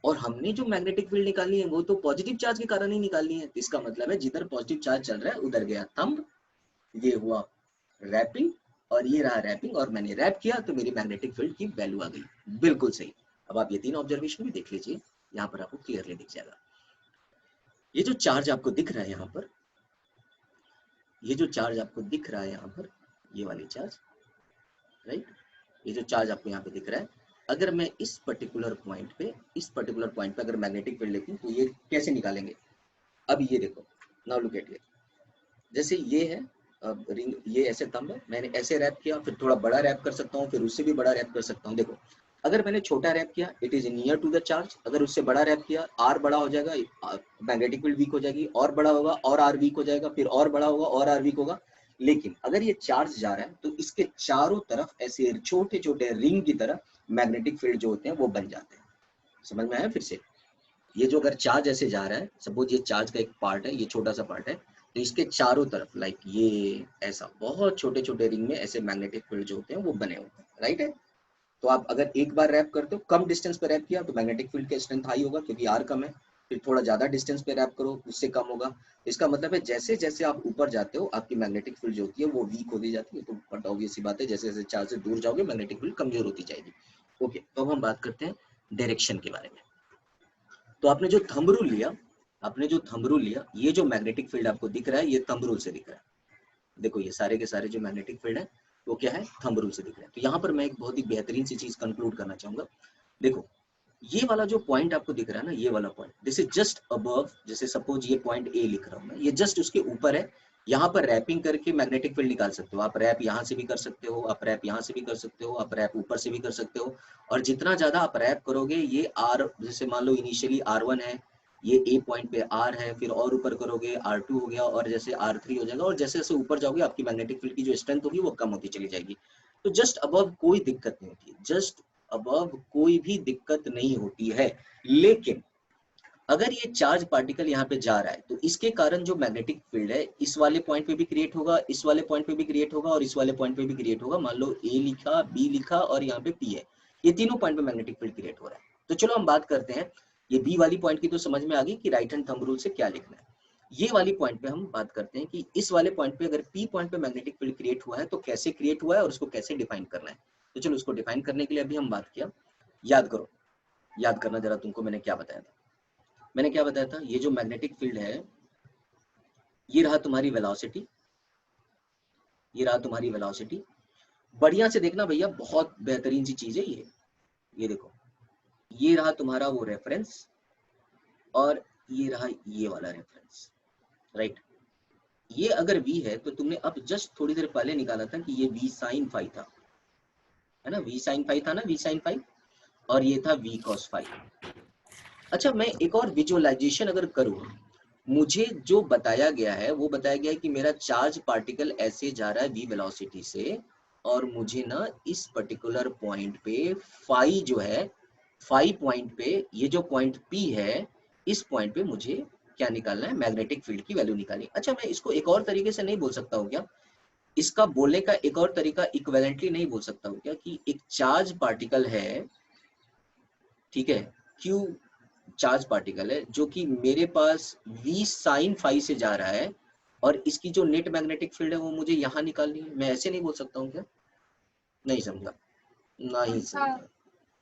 [SPEAKER 1] और हमने जो मैग्नेटिक फील्ड निकालनी है वो तो पॉजिटिव चार्ज के कारण ही निकालनी है. इसका मतलब है जिधर पॉजिटिव चार्ज चल रहा है उधर गया थंब, ये हुआ रैपिंग, और ये रहा रैपिंग, और मैंने रैप किया तो मेरी मैग्नेटिक फील्ड की वैल्यू आ गई. बिल्कुल सही. अब आप ये 3 ऑब्जर्वेशन भी देख लीजिए, यहाँ पर आपको क्लियरली दिख जाएगा. ये जो चार्ज आपको दिख रहा है यहाँ पर, ये जो चार्ज आपको दिख रहा है यहाँ पर, ये वाली चार्ज, राइट? ये जो चार्ज आपको यहाँ पे दिख रहा है, अगर मैं इस पर्टिकुलर पॉइंट पे अगर मैग्नेटिक फील्ड लिखूं तो ये कैसे निकालेंगे? अब ये देखो, नाउ लुक एट इट. जैसे ये है रिंग, ये ऐसे थंब है, मैंने ऐसे रैप किया, फिर थोड़ा बड़ा रैप कर सकता हूँ, फिर उससे भी बड़ा रैप कर सकता हूँ. देखो, अगर मैंने छोटा रैप किया it is near to the charge, अगर उससे बड़ा रैप किया आर बड़ा हो जाएगा, मैग्नेटिक फील्ड वीक हो जाएगी, और बड़ा होगा और आर वीक हो जाएगा, फिर और बड़ा होगा और आर वीक होगा. लेकिन अगर ये चार्ज जा रहा है तो इसके चारों तरफ ऐसे छोटे छोटे रिंग की तरह मैग्नेटिक फील्ड जो होते हैं वो बन जाते हैं. समझ में आया? फिर से, ये जो अगर चार्ज ऐसे जा रहा है, सपोज ये चार्ज का एक पार्ट है, ये छोटा सा पार्ट है, तो इसके चारों तरफ लाइक ये ऐसा बहुत छोटे छोटे रिंग में ऐसे मैग्नेटिक फील्ड जो होते हैं वो बने होते हैं, राइट है? तो आप अगर एक बार रैप करते हो, कम डिस्टेंस पे रैप किया तो मैग्नेटिक फील्ड का स्ट्रेंथ हाई होगा क्योंकि आर कम है. फिर थोड़ा ज्यादा डिस्टेंस पे रैप करो, उससे कम होगा. इसका मतलब है जैसे जैसे आप ऊपर जाते हो आपकी मैग्नेटिक फील्ड जो होती है वो वीक होती जाती है. तो बट ऑब्वियस सी बात है, जैसे जैसे चार्ज से दूर जाओगे मैग्नेटिक फील्ड कमजोर होती जाएगी. ओके, तो अब हम बात करते हैं डायरेक्शन के बारे में. तो आपने जो थंब रूल लिया, ये जो मैग्नेटिक फील्ड आपको दिख रहा है ये थंब रूल से दिख रहा है. देखो ये सारे के सारे जो मैग्नेटिक फील्ड है वो क्या है? थंब रूल से दिख रहा है. तो यहाँ पर मैं एक बहुत ही बेहतरीन सी चीज कंक्लूड करना चाहूंगा. देखो, ये वाला जो पॉइंट आपको दिख रहा है ना, ये वाला point, this is just above. जैसे सपोज ये पॉइंट ए लिख रहा हूँ मैं, ये जस्ट उसके ऊपर है. यहाँ पर रैपिंग करके मैग्नेटिक फील्ड निकाल सकते हो. आप रैप यहाँ से भी कर सकते हो, आप रैप यहाँ से भी कर सकते हो, आप रैप ऊपर से भी कर सकते हो. और जितना ज्यादा आप रैप करोगे, ये आर, जैसे मान लो इनिशियली R1 है, ये ए पॉइंट पे आर है, फिर और ऊपर करोगे R2 हो गया, और जैसे R3 हो जाएगा, और जैसे जैसे ऊपर जाओगे आपकी मैग्नेटिक फील्ड की जो स्ट्रेंथ होगी वो कम होती चली जाएगी. तो जस्ट अबव कोई दिक्कत नहीं होती, जस्ट अबव कोई भी दिक्कत नहीं होती है. लेकिन अगर ये चार्ज पार्टिकल यहाँ पे जा रहा है तो इसके कारण जो मैग्नेटिक फील्ड है इस वाले पॉइंट पे भी क्रिएट होगा, इस वाले पॉइंट पे भी क्रिएट होगा, और इस वाले पॉइंट पे भी क्रिएट होगा. मान लो ए लिखा, बी लिखा और यहाँ पे पी है, ये तीनों पॉइंट पे मैग्नेटिक फील्ड क्रिएट हो रहा है. तो चलो हम बात करते हैं, ये बी वाली पॉइंट की तो समझ में आ गई कि राइट हैंड थंब रूल से क्या लिखना है. ये वाली पॉइंट पे हम बात करते हैं कि इस वाले पॉइंट पे अगर पी पॉइंट पे मैग्नेटिक फील्ड क्रिएट हुआ है तो कैसे क्रिएट हुआ है और उसको कैसे डिफाइन करना है. तो चलो उसको डिफाइन करने के लिए अभी हम बात किया. याद करो, याद करना जरा तुमको मैंने क्या बताया था. मैंने क्या बताया था? ये जो मैग्नेटिक फील्ड है, ये रहा तुम्हारी वेलोसिटी, ये रहा तुम्हारी वेलोसिटी. बढ़िया से देखना भैया, बहुत बेहतरीन सी चीज है ये. ये देखो, ये रहा तुम्हारा वो रेफरेंस, और ये रहा ये वाला रेफरेंस, राइट? ये अगर v है तो तुमने अब जस्ट थोड़ी देर पहले निकाला था कि ये v sin फाई था, है ना? v sin फाई था ना, v sin फाई, और ये था v cos फाई. अच्छा, मैं एक और विजुअलाइजेशन अगर करूँ, मुझे जो बताया गया है वो बताया गया है कि मेरा चार्ज पार्टिकल ऐसे जा रहा है v वेलोसिटी से, और मुझे ना इस पर्टिकुलर पॉइंट पे फाई जो है, फाई पॉइंट पे, ये जो पॉइंट p है, इस पॉइंट पे मुझे क्या निकालना है? मैग्नेटिक फील्ड की वैल्यू निकालनी. अच्छा, मैं इसको एक और तरीके से नहीं बोल सकता हूँ क्या? इसका बोलने का एक और तरीका इक्विवेलेंटली नहीं बोल सकता हूँ क्या कि एक चार्ज पार्टिकल है, ठीक है, q चार्ज पार्टिकल है जो कि मेरे पास v sin फाई से जा रहा है, और इसकी जो नेट मैग्नेटिक फील्ड है वो मुझे यहाँ निकालनी है. मैं ऐसे नहीं बोल सकता हूँ क्या? नहीं समझा? नहीं समझा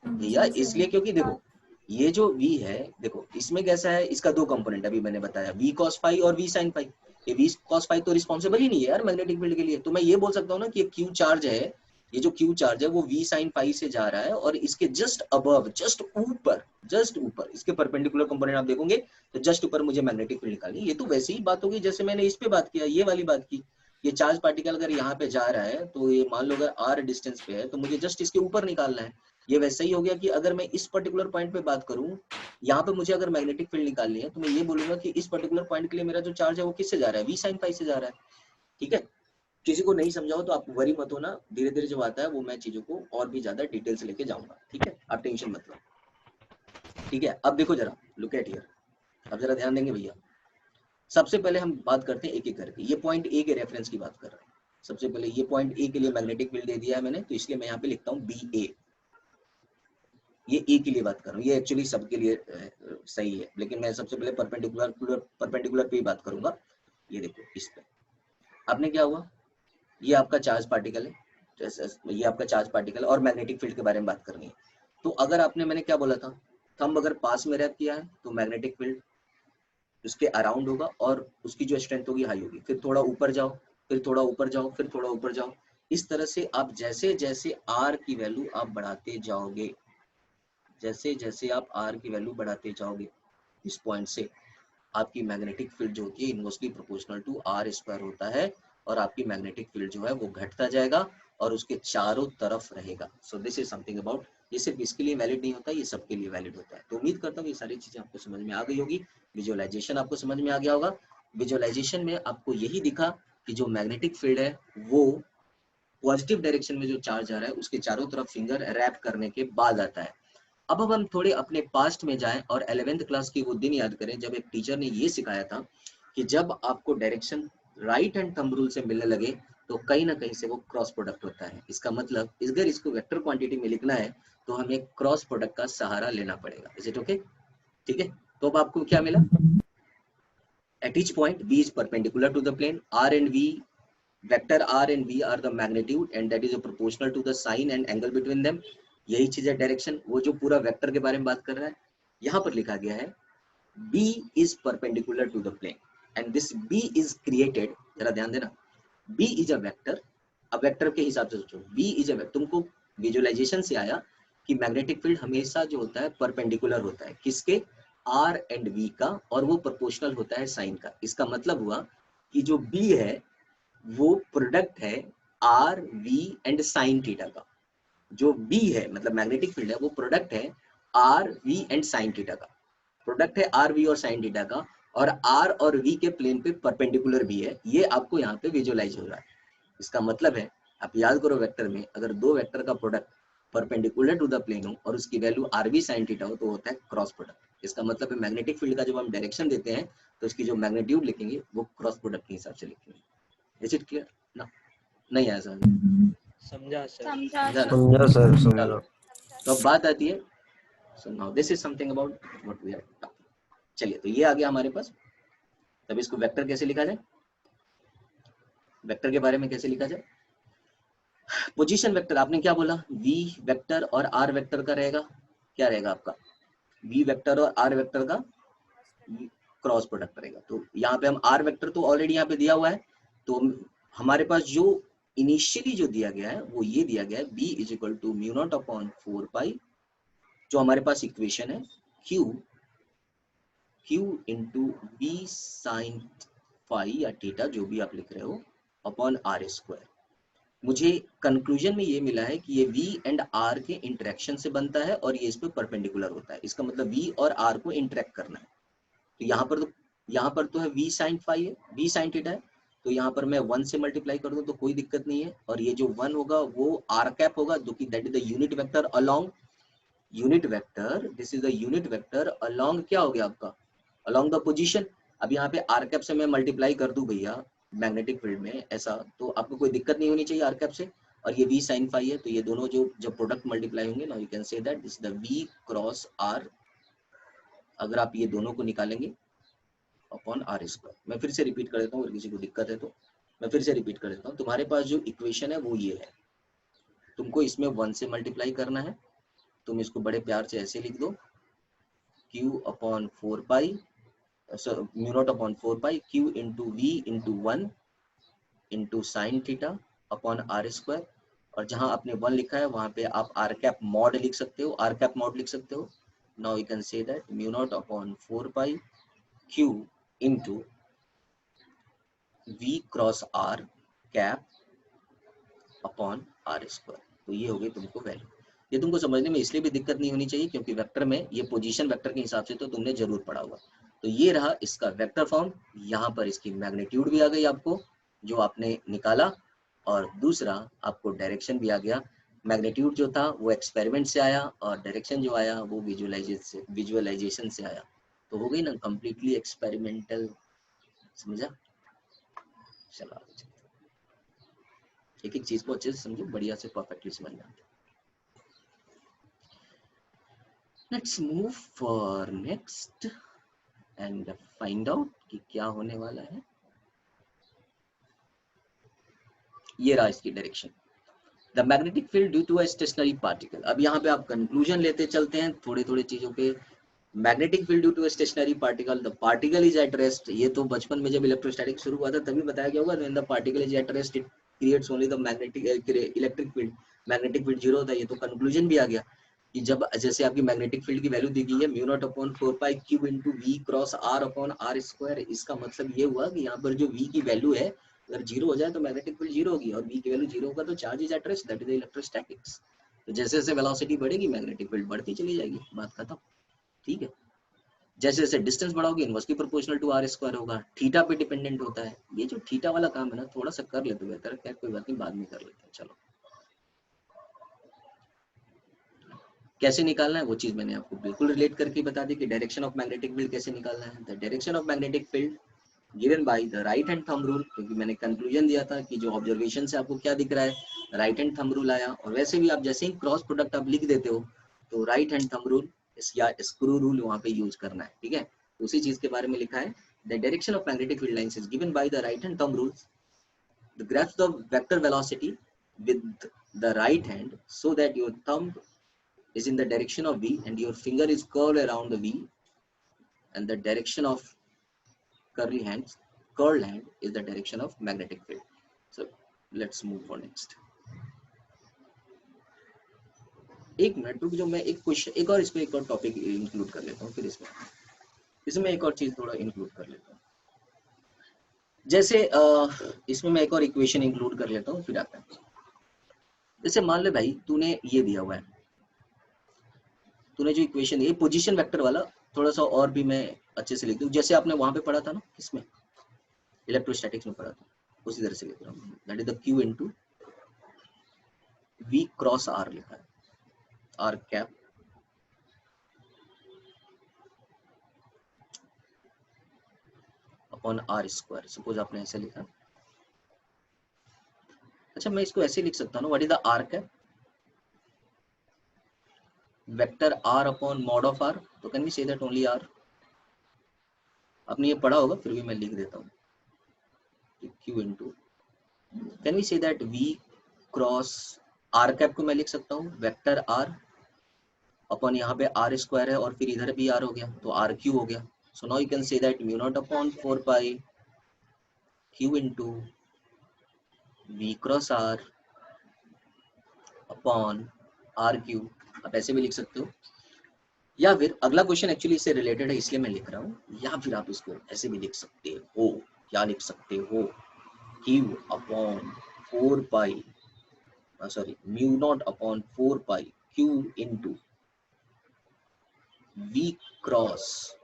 [SPEAKER 1] भैया, इसलिए क्योंकि देखो ये जो v है, देखो इसमें कैसा है, इसका दो कंपोनेंट अभी मैंने बताया, v cos फाई और v sin फाई. ये v cos फाई तो रिस्पॉन्सिबल ही नहीं है यार मैग्नेटिक फील्ड के लिए. तो मैं ये बोल सकता हूँ ना कि q चार्ज है, ये जो q चार्ज है वो v sin फाई से जा रहा है, और इसके जस्ट अबव, जस्ट ऊपर इसके परपेंडिकुलर कंपोनेंट आप देखोगे तो जस्ट ऊपर मुझे मैग्नेटिक फील्ड निकालनी. ये तो वैसे ही बात होगी जैसे मैंने इस पे बात किया, ये वाली बात की. ये चार्ज पार्टिकल अगर यहाँ पे जा रहा है तो ये मान लो अगर r डिस्टेंस पे है तो मुझे जस्ट इसके ऊपर निकालना है। ये वैसे ही हो गया कि अगर मैं इस पर्टिकुलर पॉइंट पे बात करूं, यहाँ पे मुझे अगर मैग्नेटिक फील्ड निकालनी है तो मैं ये बोलूंगा कि इस पर्टिकुलर पॉइंट के लिए मेरा जो चार्ज है वो किससे जा रहा है, v sin phi से जा रहा है। ठीक है, किसी को नहीं समझाओ तो आप वरी मत होना, धीरे धीरे जो आता है वो मैं चीजों को और भी ज्यादा डिटेल से लेके जाऊंगा। ठीक है, आप टेंशन मत लो। ठीक है, अब देखो जरा, लुक एट हियर, अब जरा ध्यान देंगे भैया। सबसे पहले हम बात करते हैं एक एक करके। ये पॉइंट ए के रेफरेंस की बात कर रहे हैं। सबसे पहले ये पॉइंट ए के लिए मैग्नेटिक फील्ड दे दिया है मैंने, तो इसलिए मैं यहाँ पे लिखता हूँ बी ए। ये ए के लिए बात कर रहा हूँ, ये एक्चुअली सबके लिए सही है, लेकिन मैं सबसे पहले परपेंडिकुलर पे ही बात करूंगा। ये देखो इस पे आपने क्या हुआ, ये आपका चार्ज पार्टिकल है, ये आपका चार्ज पार्टिकल और मैग्नेटिक फील्ड के बारे में बात करनी है। तो अगर आपने, मैंने क्या बोला था, थंब अगर पास में रैप किया है तो मैग्नेटिक फील्ड उसके अराउंड होगा और उसकी जो स्ट्रेंथ होगी हाई होगी। फिर थोड़ा ऊपर जाओ, फिर थोड़ा ऊपर जाओ, फिर थोड़ा ऊपर जाओ। इस तरह से आप जैसे जैसे आर की वैल्यू आप बढ़ाते जाओगे, जैसे जैसे आप आर की वैल्यू बढ़ाते जाओगे, इस पॉइंट से आपकी मैग्नेटिक फील्ड जो होती है inversely proportional to r square होता है, और आपकी मैग्नेटिक फील्ड जो है वो घटता जाएगा और उसके चारों तरफ रहेगा। So this is something about, ये सिर्फ इसके लिए वैलिड नहीं होता, ये सबके लिए वैलिड होता है। तो उम्मीद करता हूँ ये सारी चीजें आपको समझ में आ गई होगी। विजुअलाइजेशन आपको समझ में आ गया होगा। विजुअलाइजेशन में आपको यही दिखा कि जो मैग्नेटिक फील्ड है वो पॉजिटिव डायरेक्शन में जो चार्ज आ रहा है उसके चारों तरफ फिंगर रैप करने के बाद आता है। अब हम थोड़े अपने पास्ट में जाएं और 11th क्लास की वो दिन याद करें जब एक टीचर ने ये सिखाया था कि जब आपको direction right hand thumb rule से मिलने लगे तो कहीं ना कहीं से वो क्रॉस प्रोडक्ट होता है। इसका मतलब अगर इसको वेक्टर क्वांटिटी में लिखना है तो हमें क्रॉस प्रोडक्ट का सहारा लेना पड़ेगा। Is it okay? ठीक है, तो अब आपको क्या मिला, at each point b is perpendicular to the plane, r and v, vector r and v are the magnitude and that is proportional to the sine and angle between them। यही चीज है डायरेक्शन, वो जो पूरा वेक्टर के बारे में बात कर रहा है। यहाँ पर लिखा गया है b is perpendicular to the plane and this b is created, जरा ध्यान देना, b is a vector। अब वेक्टर के हिसाब से सोचो, b is a vector, तुमको विजुअलाइजेशन से आया कि मैग्नेटिक फील्ड हमेशा जो होता है परपेंडिकुलर होता है किसके, r एंड v का, और वो प्रोपोर्शनल होता है साइन का। इसका मतलब हुआ कि जो b है वो प्रोडक्ट है r v and sine theta का। जो b है मतलब मैग्नेटिक फील्ड है वो प्रोडक्ट है r v and sine theta का, प्रोडक्ट है r v और साइन थीटा का, और r और v के प्लेन पे परपेंडिकुलर भी है। ये आपको यहाँ पे विजुअलाइज हो रहा है। इसका मतलब है, आप याद करो वेक्टर में अगर दो वेक्टर का product perpendicular to the plane हो और उसकी value r b sine theta हो तो होता है क्रॉस प्रोडक्ट। इसका मतलब है मैग्नेटिक फील्ड का जब हम डायरेक्शन देते हैं तो इसकी जो मैग्नीट्यूड लिखेंगे वो क्रॉस प्रोडक्ट के हिसाब से लिखेंगे। इज इट क्लियर ना? नहीं आया समझ?
[SPEAKER 2] समझा सर।
[SPEAKER 3] समझा
[SPEAKER 1] समझा ना?
[SPEAKER 2] समझा सर,
[SPEAKER 1] चलो,
[SPEAKER 2] समझा।
[SPEAKER 1] तो अब बात आती है, so now this is something about what we are talking. चलिए, तो ये आ गया हमारे पास। तब इसको वेक्टर कैसे लिखा जाए, वेक्टर के बारे में कैसे लिखा जाए? पोजीशन वेक्टर आपने क्या बोला, v वेक्टर और r वेक्टर का रहेगा, क्या रहेगा आपका, v वेक्टर और r वेक्टर का क्रॉस प्रोडक्ट रहेगा। तो यहाँ पे हम r वेक्टर तो ऑलरेडी यहाँ पे दिया हुआ है, तो हमारे पास जो इनिशियली जो दिया गया है वो ये दिया गया है b is equal to mu naught upon 4 pi, जो हमारे पास इक्वेशन है q into b sine phi या थीटा जो भी आप लिख रहे हो अपॉन r स्क्वायर। मुझे कंक्लूजन में ये मिला है कि ये v एंड r के इंटरेक्शन से बनता है और ये इस पे परपेंडिकुलर होता है। इसका मतलब v और r को इंटरेक्ट करना है। तो यहाँ पर तो है v sin फाई है, v sin थीटा है, तो यहाँ पर मैं 1 से मल्टीप्लाई कर दूं तो कोई दिक्कत नहीं है। और ये जो 1 होगा वो r कैप होगा, जो कि that is the unit vector along, unit vector, this is the unit vector along, क्या हो गया आपका, अलोंग द पोजीशन। अब यहाँ पे r कैप से मैं मल्टीप्लाई कर दूं भैया मैग्नेटिक फील्ड में ऐसा, तो आपको कोई दिक्कत नहीं होनी चाहिए r कैप से। और ये v sin फाई है, तो ये दोनों जो जब प्रोडक्ट मल्टीप्लाई होंगे ना, you can say that this the v cross r। अगर आप ये दोनों को निकालेंगे अपॉन आर स्क्वायर। मैं फिर से रिपीट कर देता हूँ, अगर किसी को दिक्कत है तो मैं फिर से रिपीट कर देता हूँ। तुम्हारे पास जो इक्वेशन है वो ये है, तुमको इसमें 1 से मल्टीप्लाई करना है। तुम इसको बड़े प्यार से ऐसे लिख दो, q upon 4 pi, mu naught upon 4 pi q into v into 1 into sine theta upon r square. और जहां आपने 1 लिखा है वहां पे आप आर कैप मॉड लिख सकते हो, आर कैप मॉड लिख सकते हो। Now you can say that mu naught upon 4 pi q into v cross r cap upon r square. तो ये हो गई तुमको वैल्यू। ये तुमको समझने में इसलिए भी दिक्कत नहीं होनी चाहिए क्योंकि वेक्टर में ये पोजीशन वेक्टर के हिसाब से तो तुमने जरूर पढ़ा होगा। तो ये रहा इसका वेक्टर फॉर्म, यहाँ पर इसकी मैग्नीट्यूड भी आ गई आपको जो आपने निकाला, और दूसरा आपको डायरेक्शन भी आ गया। मैग्नीट्यूड जो था वो एक्सपेरिमेंट से आया और डायरेक्शन जो आया वो विजुअलाइजेशन से आया। तो हो गई ना कंप्लीटली एक्सपेरिमेंटल। समझा? चलो आगे चलते हैं। एक एक चीज को अच्छे से समझो, बढ़िया से परफेक्टली समझ में आते। Let's move for next and find out कि क्या होने वाला है। ये रहा इसकी direction. The magnetic field due to a stationary particle. अब यहाँ पे आप कंक्लूजन लेते चलते हैं थोड़े थोड़े चीजों के। Magnetic field due to a stationary particle, the particle is at rest. ये तो बचपन में जब इलेक्ट्रोस्टैटिक शुरू हुआ था तभी बताया गया होगा। When the particle is at rest it creates only the magnetic electric field. Magnetic field zero होता है। ये तो कंक्लूजन भी आ गया कि जब जैसे आपकी मैग्नेटिक फील्ड की वैल्यू दी गई है mu naught upon 4 pi cube into v cross r upon r square. इसका मतलब ये हुआ कि यहाँ पर जो वी की वैल्यू है अगर जीरो हो जाए तो मैग्नेटिक फील्ड जीरो होगी, और वी की वैल्यू जीरो होगा तो charge is at rest, that is electrostatics. तो जैसे जैसे वेलोसिटी बढ़ेगी मैग्नेटिक फील्ड बढ़ती चली जाएगी, बात खत्म। ठीक है। जैसे जैसे डिस्टेंस बढ़ाओगे inversely proportional to r square होगा। थीटा पे डिपेंडेंट होता है। ये जो थीटा वाला काम है ना थोड़ा सा कर लेते बेहतर है, कोई बात नहीं बाद में कर लेते हैं। चलो कैसे निकालना है वो चीज मैंने आपको बिल्कुल रिलेट करके बता दी कि डायरेक्शन ऑफ मैग्नेटिक फील्ड कैसे निकालना है। The direction of magnetic field given by the right hand thumb rule, क्योंकि मैंने कंक्लूजन दिया था कि जो ऑब्जर्वेशन से आपको क्या दिख रहा है राइट हैंड थंब रूल आया। और वैसे भी आप जैसे ही क्रॉस प्रोडक्ट आप लिख देते हो तो राइट हैंड थंब रूल या स्क्रू रूल वहां पे यूज करना है। ठीक है, उसी चीज के बारे में लिखा है। The direction of magnetic field lines is given by the right hand thumb rule. The graph the vector velocity with the right hand so that your thumb is in the direction of V and your finger is curled around the V, and the direction of curly hands curled hand is the direction of magnetic field. So let's move for next. एक मिनट रुक, जो मैं एक क्वेश्चन एक और इसमें एक और टॉपिक इंक्लूड कर लेता हूँ, फिर इसमें एक और चीज थोड़ा इंक्लूड कर लेता हूँ। जैसे इसमें मैं एक और इक्वेशन इंक्लूड कर लेता हूँ फिर आता है। जैसे मान ले भाई तूने ये दिया हुआ है, तूने जो इक्वेशन ये पोजीशन वेक्टर वाला थोड़ा सा और भी मैं अच्छे से लिख दूं, जैसे आपने वहां पे पढ़ा था ना, किसमें इलेक्ट्रोस्टैटिक्स में पढ़ा था, उसी तरह से लिख रहा हूँ। That is the q into v cross r लिखा है, r cap upon r square. Suppose आपने ऐसे लिखा। अच्छा मैं इसको ऐसे लिख सकता हूँ ना, what is the r cap vector r upon mod of r. तो can we say that only r. आपने ये पढ़ा होगा फिर भी मैं लिख देता हूँ q into, can we say that v cross r cap को मैं लिख सकता हूँ वेक्टर आर अपॉन यहाँ पे आर स्क्वायर है और फिर इधर भी आर हो गया तो आर क्यू हो गया। So now you can say that mu naught upon 4 pi q into v cross r upon r q. आप ऐसे भी लिख सकते हो, या फिर अगला क्वेश्चन एक्चुअली इससे रिलेटेड है इसलिए मैं लिख रहा हूँ, या फिर आप इसको ऐसे भी लिख सकते हो। क्या लिख सकते हो, q upon 4 pi sorry mu naught upon 4 pi q into v cross,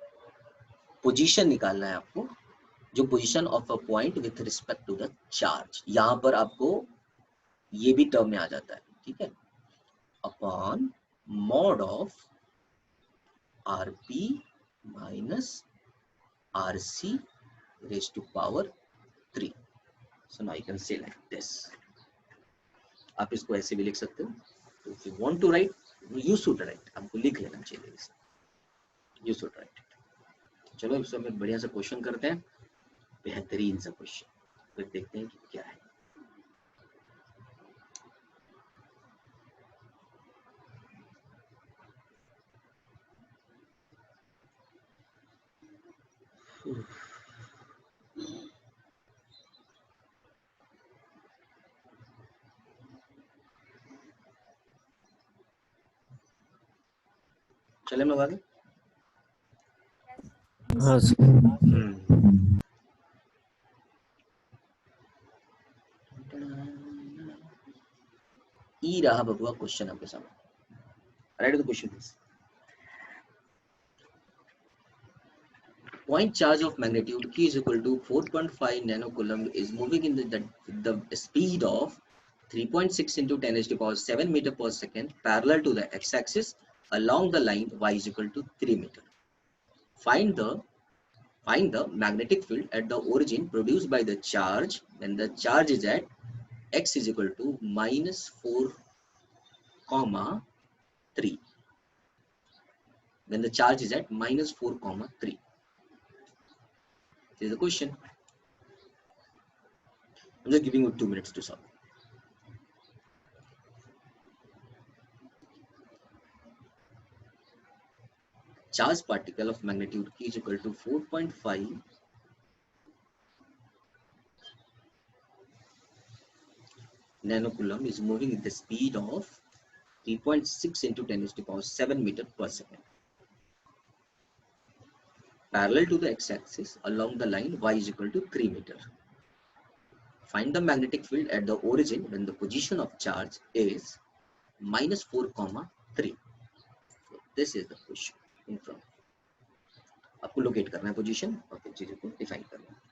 [SPEAKER 1] position निकालना है आपको, जो position of a point with respect to the charge. यहां पर आपको ये भी टर्म में आ जाता है। ठीक है, upon mod of r p minus r c raise to power 3। So now you can say like this. आप इसको ऐसे भी लिख सकते हो। तो if you want to write you should write, आपको लिख लेना चाहिए इसे, यू शुड राइट। चलो इस समय बढ़िया सा क्वेश्चन करते हैं, बेहतरीन सा क्वेश्चन, फिर देखते हैं कि क्या है। चले मैं आगे।
[SPEAKER 2] हाँ सर।
[SPEAKER 1] ई रहा बबुआ क्वेश्चन आपके सामने, right the question please. Point charge of magnitude Q is equal to 4.5 nanocoulomb is moving in the speed of 3.6 into 10 to the power 7 meter per second parallel to the x-axis along the line y is equal to 3 meter. Find the magnetic field at the origin produced by the charge when the charge is at x is equal to -4, 3. When the charge is at -4, 3. This is the question. I'm just giving you 2 minutes to solve. Charged particle of magnitude Q is equal to 4.5 nanocoulomb is moving at the speed of 3.6 into 10 to the power 7 meter per second. Parallel to the x-axis along the line y is equal to 3 meter. Find the magnetic field at the origin when the position of charge is -4, 3. So this is the question in front. आपको लोकेट करना है पोजीशन और फिर चीजों को डिफाइन करना है।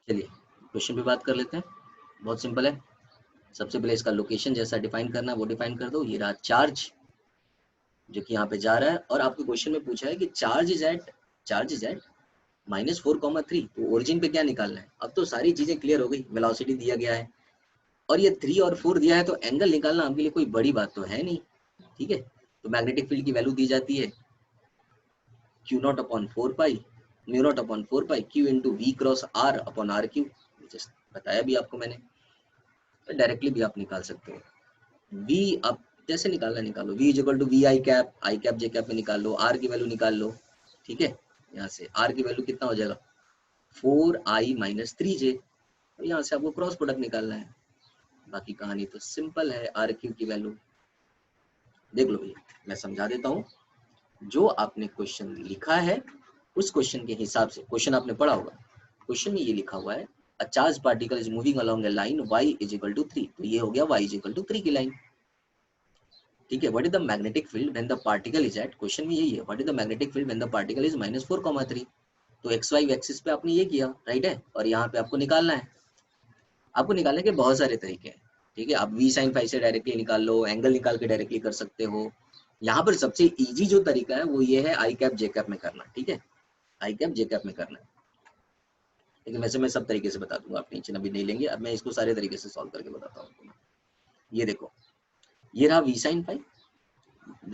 [SPEAKER 1] चलिए क्वेश्चन पे बात कर लेते हैं, बहुत सिंपल है। सबसे पहले इसका लोकेशन जैसा डिफाइन करना है वो डिफाइन कर दो। ये रहा चार्ज जो कि यहाँ पे जा रहा है और आपको क्वेश्चन में पूछा है कि चार्ज इज एट -4, 3, तो ओरिजिन पे क्या निकालना है। अब तो सारी चीजें क्लियर हो गई, वेलोसिटी दिया गया है और ये 3 और 4 दिया है, तो एंगल निकालना आपके लिए कोई बड़ी बात तो है नहीं, ठीक है। तो मैग्नेटिक फील्ड की वैल्यू दी जाती है Q0 अपॉन 4 म्यू0 upon 4 Q into V cross R upon RQ, just बताया भी आपको मैंने, डायरेक्टली भी आप निकाल सकते हो। V अब जैसे निकालना निकालो, V is equal to V I cap J cap में निकाल लो, R की वैल्यू निकाल लो, ठीक है। यहाँ से R की वैल्यू कितना हो जाएगा 4I माइनस 3J, और यहाँ से आपको क्रॉस प्रोडक्ट निकालना है। बाकी कहानी तो सिंपल है, RQ की वैल्यू देख लो भैया, मैं समझा देता हूँ। जो आपने क्वेश्चन लिखा है उस क्वेश्चन के हिसाब से, क्वेश्चन आपने पढ़ा होगा, क्वेश्चन में ये लिखा हुआ है a charge particle is moving along a line y is equal to 3, तो ये हो गया y इज इक्वल टू 3 की लाइन, ठीक है। What is the magnetic field when the particle is at, question में यही है, what is the magnetic field when the particle is -4, 3, तो xy एक्सिस पे आपने ये किया, राइट है। और यहाँ पे आपको निकालना है, आपको निकालने के बहुत सारे तरीके हैं, ठीक है। आप v sin phi से डायरेक्टली निकाल लो, एंगल निकाल के डायरेक्टली कर सकते हो। यहाँ पर सबसे इजी जो तरीका है वो ये है I कैप J कैप में करना, ठीक है, I कैप J कैप में करना है। लेकिन वैसे मैं सब तरीके से बता दूंगा, आप टेंशन अभी नहीं लेंगे। अब मैं इसको सारे तरीके से सॉल्व करके बताता हूँ। ये देखो, ये रहा v sin phi,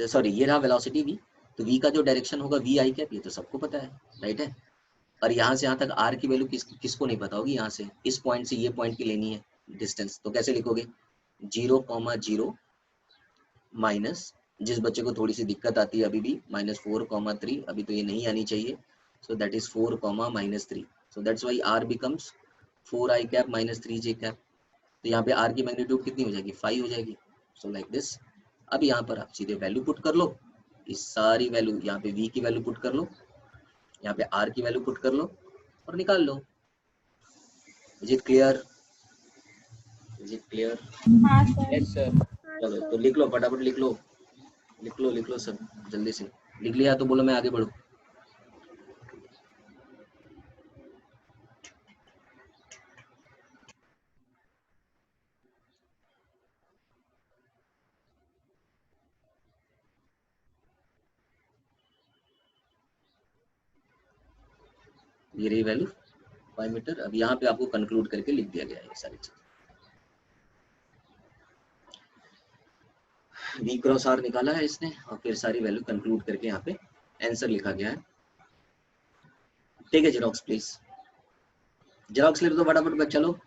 [SPEAKER 1] सॉरी ये रहा वेलोसिटी v, तो v का जो डायरेक्शन होगा v I कैप, ये तो सबको पता है, राइट है। और यहाँ से यहाँ तक r की वैल्यू किसको नहीं पता होगी। यहाँ से इस पॉइंट से ये पॉइंट की लेनी है डिस्टेंस, तो कैसे लिखोगे 0, 0 माइनस, जिस बच्चे को थोड़ी सी दिक्कत आती है अभी भी, -4, 3, अभी तो ये नहीं आनी चाहिए, so that is 4, -3, so that's why r becomes 4I cap minus 3J cap. तो यहाँ पे r की मैग्नीट्यूड कितनी हो जाएगी 5 हो जाएगी, सो लाइक दिस। अब यहाँ पर आप सीधे वैल्यू पुट कर लो, इस सारी वैल्यू, यहाँ पे v की वैल्यू पुट कर लो, यहाँ पे r की वैल्यू पुट कर लो और निकाल लो। Is it clear, is it clear?
[SPEAKER 3] हाँ सर।
[SPEAKER 2] Yes sir.
[SPEAKER 1] चलो तो लिख लो, फटाफट लिख लो, लिख लो सब जल्दी से। लिख लिया तो बोलो मैं आगे बढ़ूं। ये रही वैल्यू 5 मीटर। अब यहाँ पे आपको कंक्लूड करके लिख दिया गया है ये सारी चीज। V क्रॉस R निकाला है इसने और फिर सारी वैल्यू कंक्लूड करके यहाँ पे आंसर लिखा गया है, ठीक है। जेरोक्स प्लीज, जेरोक्स ले लो तो फटाफट, चलो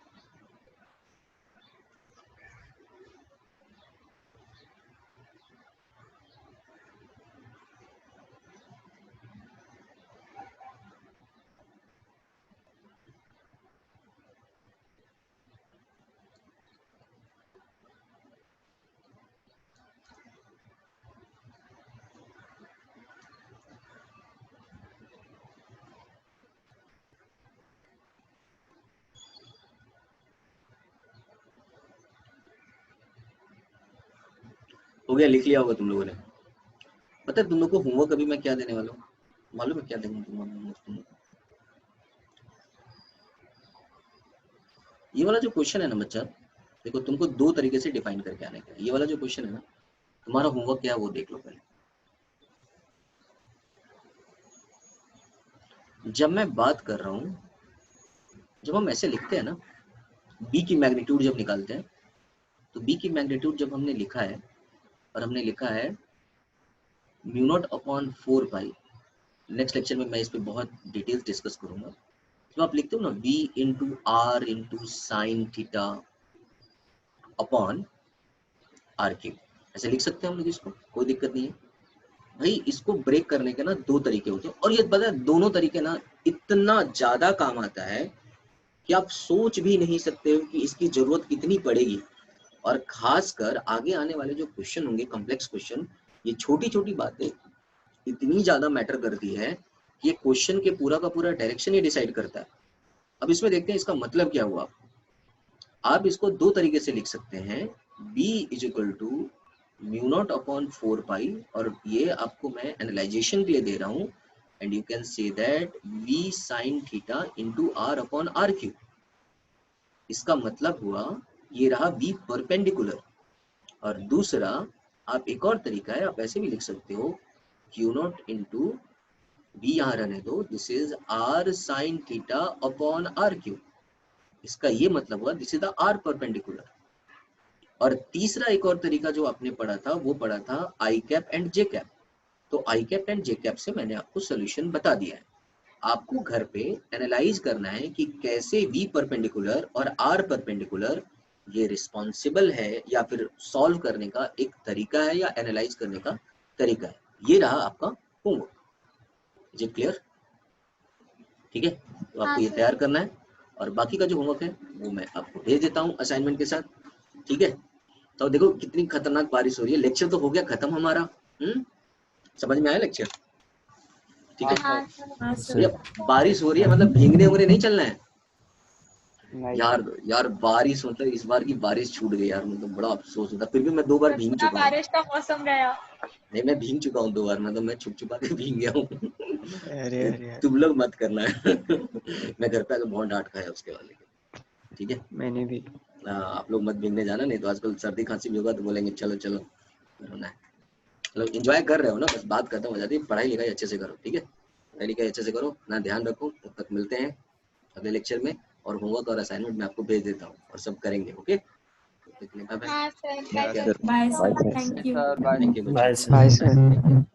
[SPEAKER 1] हो गया, लिख लिया होगा तुम लोगों ने। पता है तुम लोग को होमवर्क अभी मैं क्या देने वाला हूँ, मालूम है क्या देंगे तुम लोग? ये वाला जो क्वेश्चन है ना बच्चा, देखो तुमको दो तरीके से डिफाइन करके आने का। ये वाला जो क्वेश्चन है ना, तुम्हारा होमवर्क क्या है वो देख लो पहले। जब मैं बात कर रहा हूँ, जब हम ऐसे लिखते हैं ना, बी की मैग्नीट्यूड जब निकालते हैं, तो बी की मैग्नीट्यूड जब हमने लिखा है, और हमने लिखा है म्यू नॉट अपॉन 4 पाई, नेक्स्ट लेक्चर में मैं इस पे बहुत डिटेल्स डिस्कस करूंगा। जब आप लिखते हो ना v into r into sine theta upon r cube, ऐसे लिख सकते हैं हम लोग इसको, कोई दिक्कत नहीं है भाई। इसको ब्रेक करने के ना दो तरीके होते हैं, और ये पता है दोनों तरीके ना इतना ज्यादा काम आता है कि आप सोच भी नहीं सकते हो कि इसकी जरूरत कितनी पड़ेगी। और खासकर आगे आने वाले जो क्वेश्चन होंगे, कॉम्प्लेक्स क्वेश्चन, ये छोटी छोटी बातें इतनी ज्यादा मैटर करती है कि ये क्वेश्चन के पूरा का पूरा डायरेक्शन ही डिसाइड करता है। अब इसमें देखते हैं इसका मतलब क्या हुआ। आप इसको दो तरीके से लिख सकते हैं, b is equal to mu naught upon 4 pi, और ये आपको मैं एनालाइजेशन के लिए दे रहा हूँ, and you can say that v sine theta into r upon r cube. इसका मतलब हुआ ये रहा v परपेंडिकुलर। और दूसरा आप एक और तरीका है, आप ऐसे भी लिख सकते हो q नॉट इंटू v, यहाँ रहने दो, this is r sine theta upon r cube. इसका ये मतलब हुआ this is the r perpendicular. और तीसरा एक और तरीका जो आपने पढ़ा था, वो पढ़ा था आई कैप एंड जे कैप। तो आई कैप एंड जे कैप से मैंने आपको सोल्यूशन बता दिया है। आपको घर पे एनालाइज करना है कि कैसे वी परपेंडिकुलर और आर परपेंडिकुलर ये रिस्पॉन्सिबल है, या फिर सॉल्व करने का एक तरीका है, या एनालाइज करने का तरीका है। ये रहा आपका होमवर्क। जी क्लियर? ठीक है, तो आपको ये तैयार करना है, और बाकी का जो होमवर्क है वो मैं आपको भेज देता हूँ असाइनमेंट के साथ। ठीक है, तो देखो कितनी खतरनाक बारिश हो रही है। लेक्चर तो हो गया खत्म हमारा। समझ में आया लेक्चर? ठीक है भैया, बारिश हो रही है मतलब भीगने वगैरह नहीं चलना है यार बारिश, मतलब इस बार की बारिश छूट गई यार, मतलब बड़ा अफसोस होता। फिर भी मैं 2 बार भीग चुका हूँ।
[SPEAKER 3] बारिश का मौसम गया।
[SPEAKER 1] नहीं, मैं भीग चुका हूँ 2 बार, मतलब मैं छुप छुपा के भीग गया हूँ।
[SPEAKER 2] अरे
[SPEAKER 1] तुम लोग मत करना है। मैं घर पे आकर बहुत डांट खाया उसके वाले। ठीक है,
[SPEAKER 2] मैंने भी।
[SPEAKER 1] आप लोग मत भीगने जाना, नहीं तो आजकल सर्दी खांसी भी होगा तो बोलेंगे चलो चलो रोना है। मतलब एंजॉय कर रहे हो ना, बस बात खत्म हो जाती है। पढ़ाई लिखाई अच्छे से करो, ठीक है, पढ़ाई लिखाई अच्छे से करो ना, ध्यान रखो। तब तक मिलते हैं अगले लेक्चर में, और होमवर्क और असाइनमेंट मैं आपको भेज देता हूँ, और सब करेंगे। Okay, bye bye.
[SPEAKER 3] हाँ sir,
[SPEAKER 1] bye
[SPEAKER 3] bye sir, thank you.
[SPEAKER 1] Thank you.
[SPEAKER 2] Bye sir.